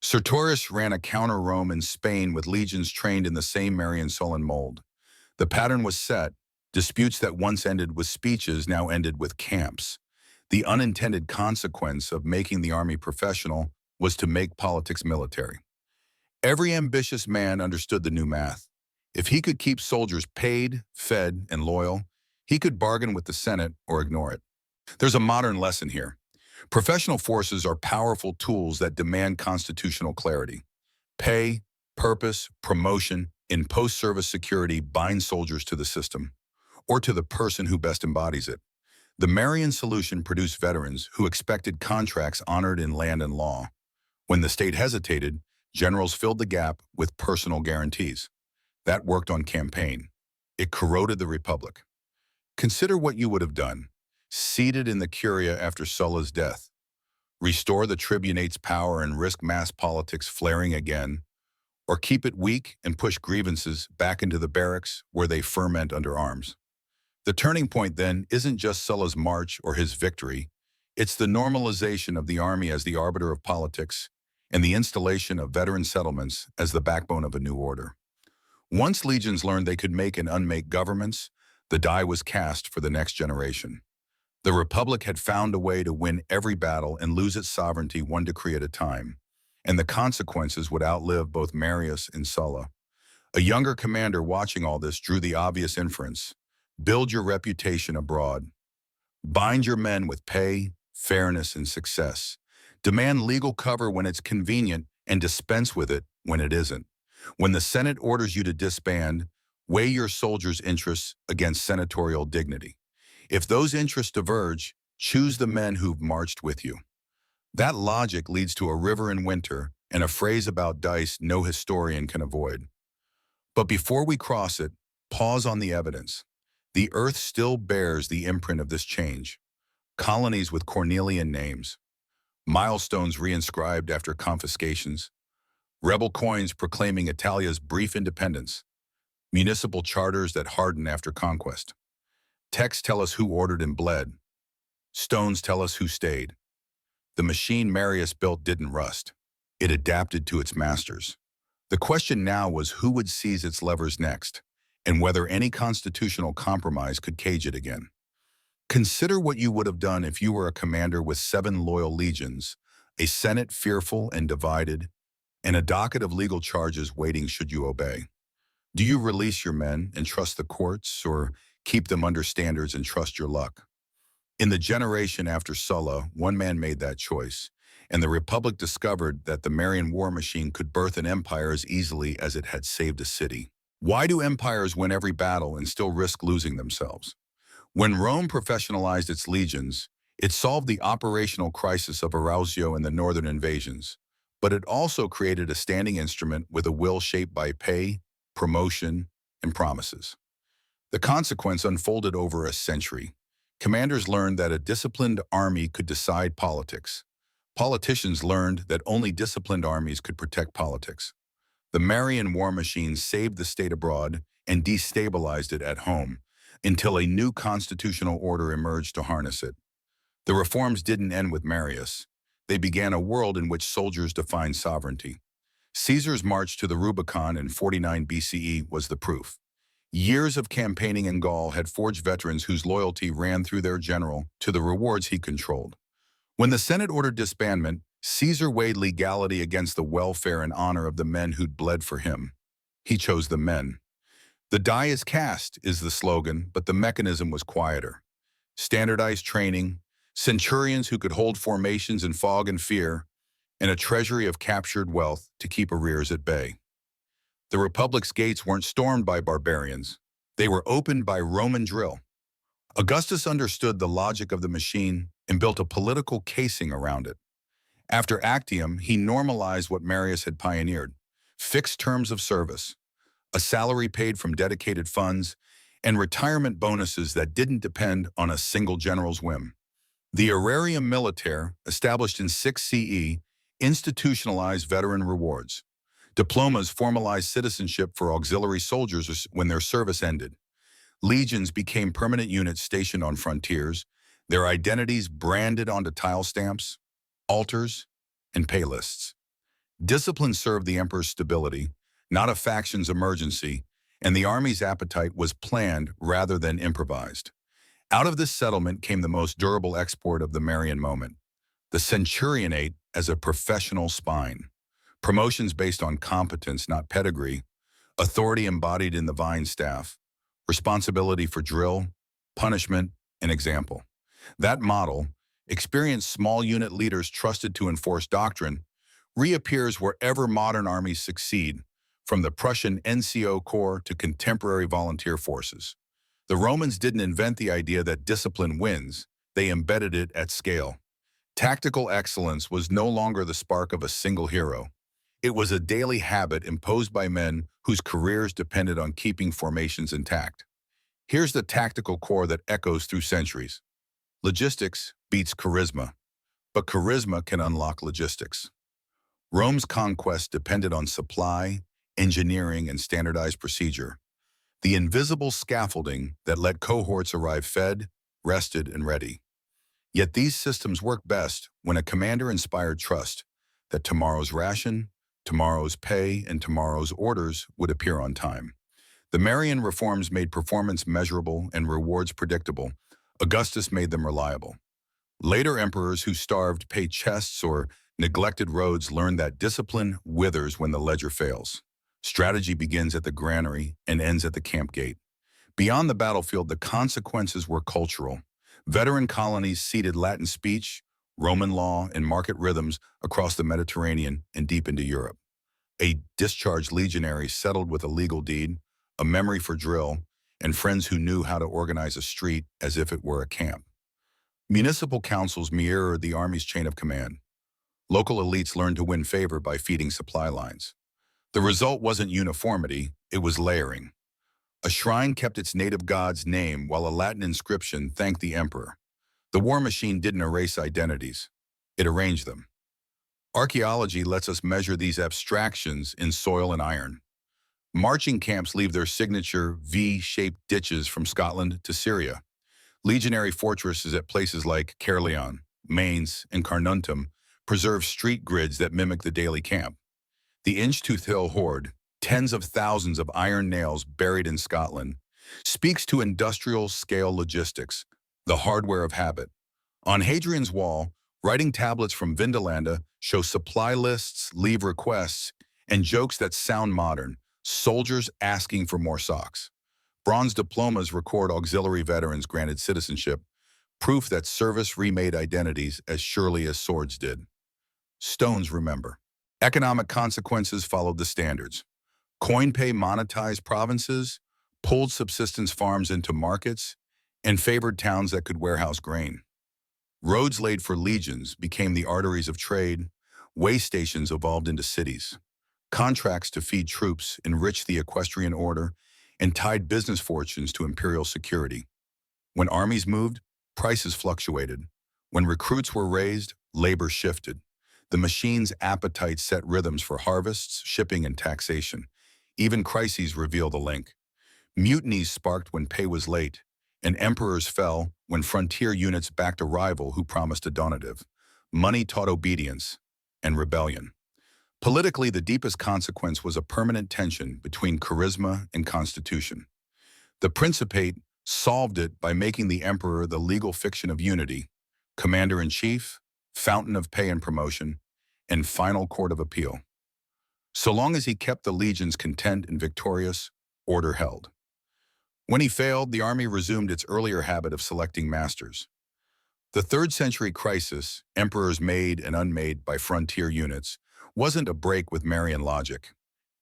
Sertorius ran a counter-Rome in Spain with legions trained in the same Marian Sullan mold. The pattern was set. Disputes that once ended with speeches now ended with camps. The unintended consequence of making the army professional was to make politics military. Every ambitious man understood the new math. If he could keep soldiers paid, fed, and loyal, he could bargain with the Senate or ignore it. There's a modern lesson here. Professional forces are powerful tools that demand constitutional clarity. Pay, purpose, promotion, and post-service security bind soldiers to the system, or to the person who best embodies it. The Marian solution produced veterans who expected contracts honored in land and law. When the state hesitated, generals filled the gap with personal guarantees. That worked on campaign. It corroded the republic. Consider what you would have done, seated in the curia after Sulla's death. restore the tribunate's power and risk mass politics flaring again, or keep it weak and push grievances back into the barracks where they ferment under arms. The turning point then isn't just Sulla's march or his victory, it's the normalization of the army as the arbiter of politics and the installation of veteran settlements as the backbone of a new order. Once legions learned they could make and unmake governments, the die was cast for the next generation. The Republic had found a way to win every battle and lose its sovereignty one decree at a time, and the consequences would outlive both Marius and Sulla. A younger commander watching all this drew the obvious inference: build your reputation abroad. Bind your men with pay, fairness, and success. Demand legal cover when it's convenient and dispense with it when it isn't. When the Senate orders you to disband, weigh your soldiers' interests against senatorial dignity. If those interests diverge, choose the men who've marched with you. That logic leads to a river in winter and a phrase about dice no historian can avoid. But before we cross it, pause on the evidence. The earth still bears the imprint of this change. Colonies with Cornelian names, milestones reinscribed after confiscations, rebel coins proclaiming Italia's brief independence, municipal charters that harden after conquest. Texts tell us who ordered and bled. Stones tell us who stayed. The machine Marius built didn't rust. It adapted to its masters. The question now was who would seize its levers next, and whether any constitutional compromise could cage it again. Consider what you would have done if you were a commander with 7 loyal legions, a senate fearful and divided, and a docket of legal charges waiting should you obey. Do you release your men and trust the courts, or keep them under standards and trust your luck? In the generation after Sulla, one man made that choice, and the Republic discovered that the Marian war machine could birth an empire as easily as it had saved a city. Why do empires win every battle and still risk losing themselves? When Rome professionalized its legions, it solved the operational crisis of Arausio and the northern invasions, but it also created a standing instrument with a will shaped by pay, promotion, and promises. The consequence unfolded over a century. Commanders learned that a disciplined army could decide politics. Politicians learned that only disciplined armies could protect politics. The Marian war machine saved the state abroad and destabilized it at home until a new constitutional order emerged to harness it. The reforms didn't end with Marius. They began a world in which soldiers defined sovereignty. Caesar's march to the Rubicon in 49 BCE was the proof. Years of campaigning in Gaul had forged veterans whose loyalty ran through their general to the rewards he controlled. When the Senate ordered disbandment, Caesar weighed legality against the welfare and honor of the men who'd bled for him. He chose the men. The die is cast is the slogan, but the mechanism was quieter. Standardized training, centurions who could hold formations in fog and fear, and a treasury of captured wealth to keep arrears at bay. The Republic's gates weren't stormed by barbarians. They were opened by Roman drill. Augustus understood the logic of the machine and built a political casing around it. After Actium, he normalized what Marius had pioneered: fixed terms of service, a salary paid from dedicated funds, and retirement bonuses that didn't depend on a single general's whim. The Aerarium Militare, established in 6 CE, institutionalized veteran rewards. Diplomas formalized citizenship for auxiliary soldiers when their service ended. Legions became permanent units stationed on frontiers, their identities branded onto tile stamps, altars, and pay lists. Discipline served the emperor's stability, not a faction's emergency, and the army's appetite was planned rather than improvised. Out of this settlement came the most durable export of the Marian moment: the centurionate as a professional spine. Promotions based on competence, not pedigree, authority embodied in the vine staff, responsibility for drill, punishment, and example. That model, experienced small unit leaders trusted to enforce doctrine, reappears wherever modern armies succeed, from the Prussian NCO Corps to contemporary volunteer forces. The Romans didn't invent the idea that discipline wins, they embedded it at scale. Tactical excellence was no longer the spark of a single hero. It was a daily habit imposed by men whose careers depended on keeping formations intact. Here's the tactical core that echoes through centuries. Logistics beats charisma. But charisma can unlock logistics. Rome's conquest depended on supply, engineering, and standardized procedure, the invisible scaffolding that let cohorts arrive fed, rested, and ready. Yet these systems work best when a commander inspired trust that tomorrow's ration, tomorrow's pay, and tomorrow's orders would appear on time. The Marian Reforms made performance measurable and rewards predictable. Augustus made them reliable. Later emperors who starved pay chests or neglected roads learned that discipline withers when the ledger fails. Strategy begins at the granary and ends at the camp gate. Beyond the battlefield, the consequences were cultural. Veteran colonies seeded Latin speech, Roman law, and market rhythms across the Mediterranean and deep into Europe. A discharged legionary settled with a legal deed, a memory for drill, and friends who knew how to organize a street as if it were a camp. Municipal councils mirrored the army's chain of command. Local elites learned to win favor by feeding supply lines. The result wasn't uniformity, it was layering. A shrine kept its native god's name while a Latin inscription thanked the emperor. The war machine didn't erase identities, it arranged them. Archaeology lets us measure these abstractions in soil and iron. Marching camps leave their signature V-shaped ditches from Scotland to Syria. Legionary fortresses at places like Caerleon, Mainz, and Carnuntum preserve street grids that mimic the daily camp. The Inchtooth Hill hoard, tens of thousands of iron nails buried in Scotland, speaks to industrial-scale logistics, the hardware of habit. On Hadrian's Wall, writing tablets from Vindolanda show supply lists, leave requests, and jokes that sound modern, soldiers asking for more socks. Bronze diplomas record auxiliary veterans granted citizenship, proof that service remade identities as surely as swords did. Stones remember. Economic consequences followed the standards. Coin pay monetized provinces, pulled subsistence farms into markets, and favored towns that could warehouse grain. Roads laid for legions became the arteries of trade, way stations evolved into cities. Contracts to feed troops enriched the equestrian order and tied business fortunes to imperial security. When armies moved, prices fluctuated. When recruits were raised, labor shifted. The machine's appetite set rhythms for harvests, shipping, and taxation. Even crises reveal the link. Mutinies sparked when pay was late, and emperors fell when frontier units backed a rival who promised a donative. Money taught obedience and rebellion. Politically, the deepest consequence was a permanent tension between charisma and constitution. The Principate solved it by making the emperor the legal fiction of unity, commander-in-chief, fountain of pay and promotion, and final court of appeal. So long as he kept the legions content and victorious, order held. When he failed, the army resumed its earlier habit of selecting masters. The 3rd century crisis, emperors made and unmade by frontier units, wasn't a break with Marian logic.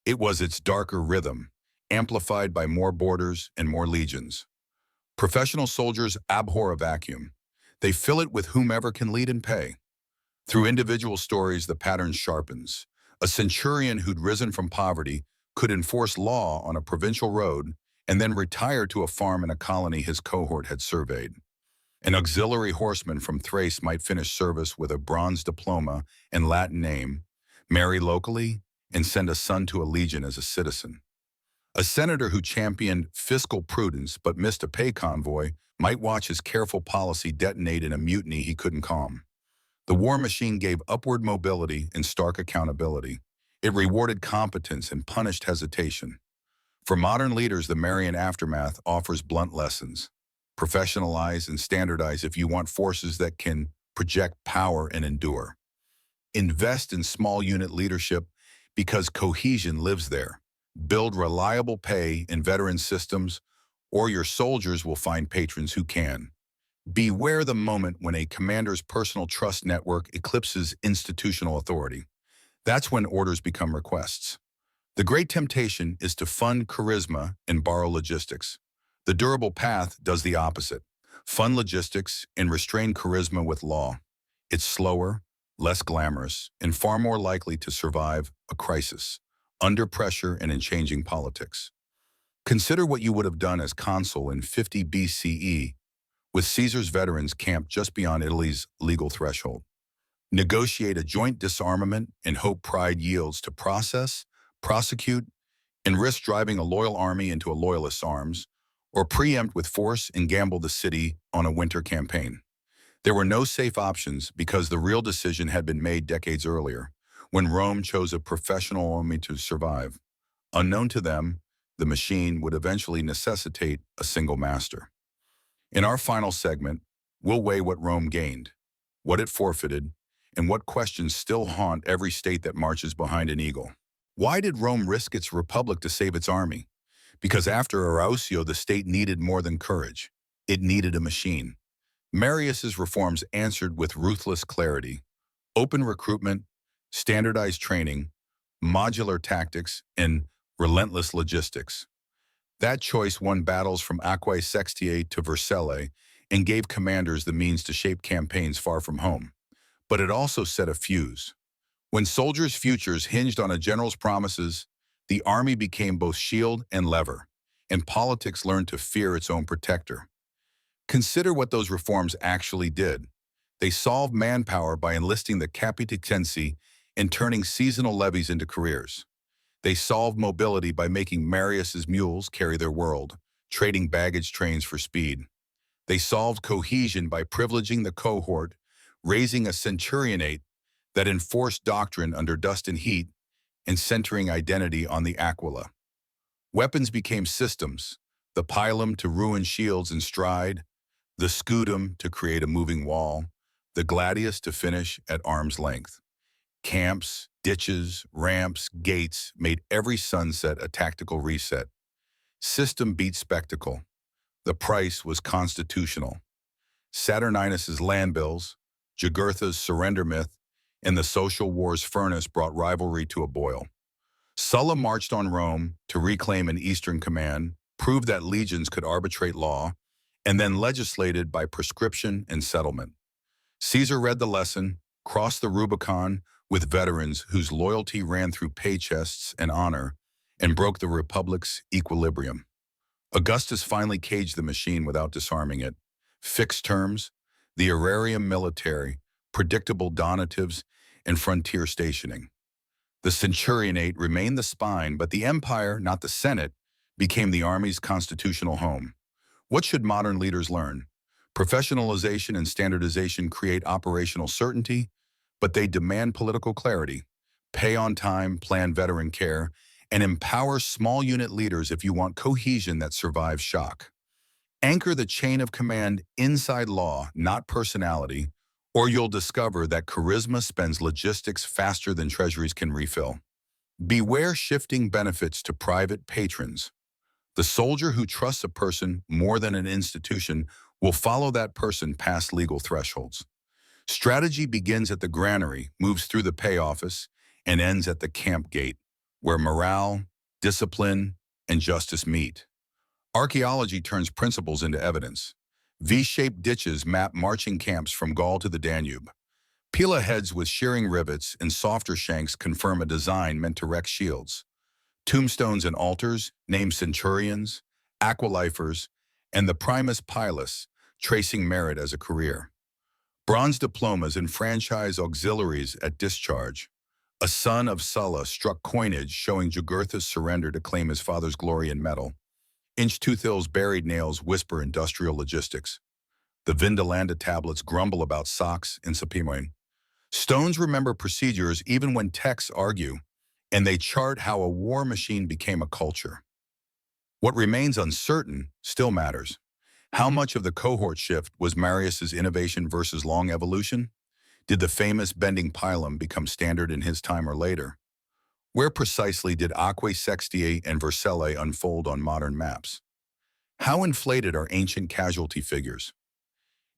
It was its darker rhythm, amplified by more borders and more legions. Professional soldiers abhor a vacuum. They fill it with whomever can lead and pay. Through individual stories, the pattern sharpens. A centurion who'd risen from poverty could enforce law on a provincial road and then retire to a farm in a colony his cohort had surveyed. An auxiliary horseman from Thrace might finish service with a bronze diploma and Latin name, marry locally, and send a son to a legion as a citizen. A senator who championed fiscal prudence but missed a pay convoy might watch his careful policy detonate in a mutiny he couldn't calm. The war machine gave upward mobility and stark accountability. It rewarded competence and punished hesitation. For modern leaders, the Marian aftermath offers blunt lessons. Professionalize and standardize if you want forces that can project power and endure. Invest in small unit leadership because cohesion lives there. Build reliable pay in veteran systems, or your soldiers will find patrons who can. Beware the moment when a commander's personal trust network eclipses institutional authority. That's when orders become requests. The great temptation is to fund charisma and borrow logistics. The durable path does the opposite. Fund logistics and restrain charisma with law. It's slower, less glamorous, and far more likely to survive a crisis, under pressure and in changing politics. Consider what you would have done as consul in 50 BCE, with Caesar's veterans camped just beyond Italy's legal threshold. negotiate a joint disarmament and hope pride yields to process, prosecute, and risk driving a loyal army into a loyalist's arms, or preempt with force and gamble the city on a winter campaign. There were no safe options because the real decision had been made decades earlier, when Rome chose a professional army to survive. Unknown to them, the machine would eventually necessitate a single master. In our final segment, we'll weigh what Rome gained, what it forfeited, and what questions still haunt every state that marches behind an eagle. Why did Rome risk its republic to save its army? Because after Arausio, the state needed more than courage. It needed a machine. Marius's reforms answered with ruthless clarity: open recruitment, standardized training, modular tactics, and relentless logistics. That choice won battles from Aquae Sextiae to Vercellae and gave commanders the means to shape campaigns far from home. But it also set a fuse. When soldiers' futures hinged on a general's promises, the army became both shield and lever, and politics learned to fear its own protector. Consider what those reforms actually did. They solved manpower by enlisting the capite censi and turning seasonal levies into careers. They solved mobility by making Marius's mules carry their world, trading baggage trains for speed. They solved cohesion by privileging the cohort, raising a centurionate that enforced doctrine under dust and heat, and centering identity on the aquila. Weapons became systems: the pilum to ruin shields in stride, the scutum to create a moving wall, the gladius to finish at arm's length. Camps, ditches, ramps, gates made every sunset a tactical reset. System beat spectacle. The price was constitutional. Saturninus's land bills, Jugurtha's surrender myth, and the social war's furnace brought rivalry to a boil. Sulla marched on Rome to reclaim an eastern command, proved that legions could arbitrate law, and then legislated by prescription and settlement. Caesar read the lesson, crossed the Rubicon with veterans whose loyalty ran through pay chests and honor, and broke the republic's equilibrium. Augustus finally caged the machine without disarming it. Fixed terms, the aerarium military, predictable donatives, and frontier stationing. The centurionate remained the spine, but the empire, not the Senate, became the army's constitutional home. What should modern leaders learn? Professionalization and standardization create operational certainty, but they demand political clarity. Pay on time, plan veteran care, and empower small unit leaders if you want cohesion that survives shock. Anchor the chain of command inside law, not personality, or you'll discover that charisma spends logistics faster than treasuries can refill. Beware shifting benefits to private patrons. The soldier who trusts a person more than an institution will follow that person past legal thresholds. Strategy begins at the granary, moves through the pay office, and ends at the camp gate, where morale, discipline, and justice meet. Archaeology turns principles into evidence. V-shaped ditches map marching camps from Gaul to the Danube. Pila heads with shearing rivets and softer shanks confirm a design meant to wreck shields. Tombstones and altars name centurions, aquilifers, and the primus pilus, tracing merit as a career. Bronze diplomas enfranchise auxiliaries at discharge. A son of Sulla struck coinage showing Jugurtha's surrender to claim his father's glory in metal. Inch-tooth hills buried nails whisper industrial logistics. The Vindolanda tablets grumble about socks and sapimoin. Stones remember procedures even when texts argue, and they chart how a war machine became a culture. What remains uncertain still matters. How much of the cohort shift was Marius's innovation versus long evolution? Did the famous bending pilum become standard in his time or later? Where precisely did Aquae Sextiae and Vercellae unfold on modern maps? How inflated are ancient casualty figures?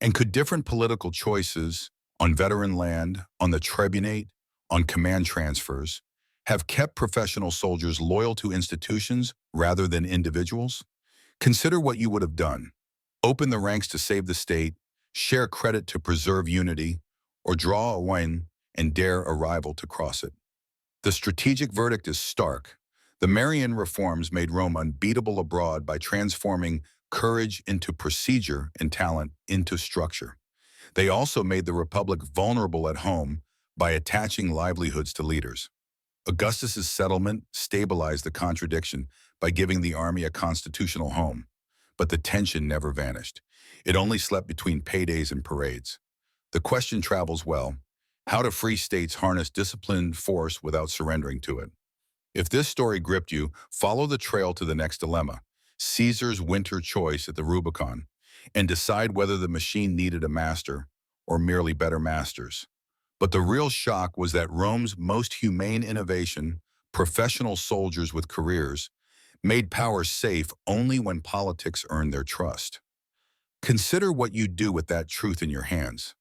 And could different political choices on veteran land, on the tribunate, on command transfers, have kept professional soldiers loyal to institutions rather than individuals? Consider what you would have done. Open the ranks to save the state, share credit to preserve unity, or draw a wine and dare a rival to cross it. The strategic verdict is stark. The Marian Reforms made Rome unbeatable abroad by transforming courage into procedure and talent into structure. They also made the Republic vulnerable at home by attaching livelihoods to leaders. Augustus's settlement stabilized the contradiction by giving the army a constitutional home. But the tension never vanished. It only slept between paydays and parades. The question travels well: how do free states harness disciplined force without surrendering to it? If this story gripped you, follow the trail to the next dilemma, Caesar's winter choice at the Rubicon, and decide whether the machine needed a master or merely better masters. But the real shock was that Rome's most humane innovation, professional soldiers with careers, made power safe only when politics earned their trust. Consider what you'd do with that truth in your hands.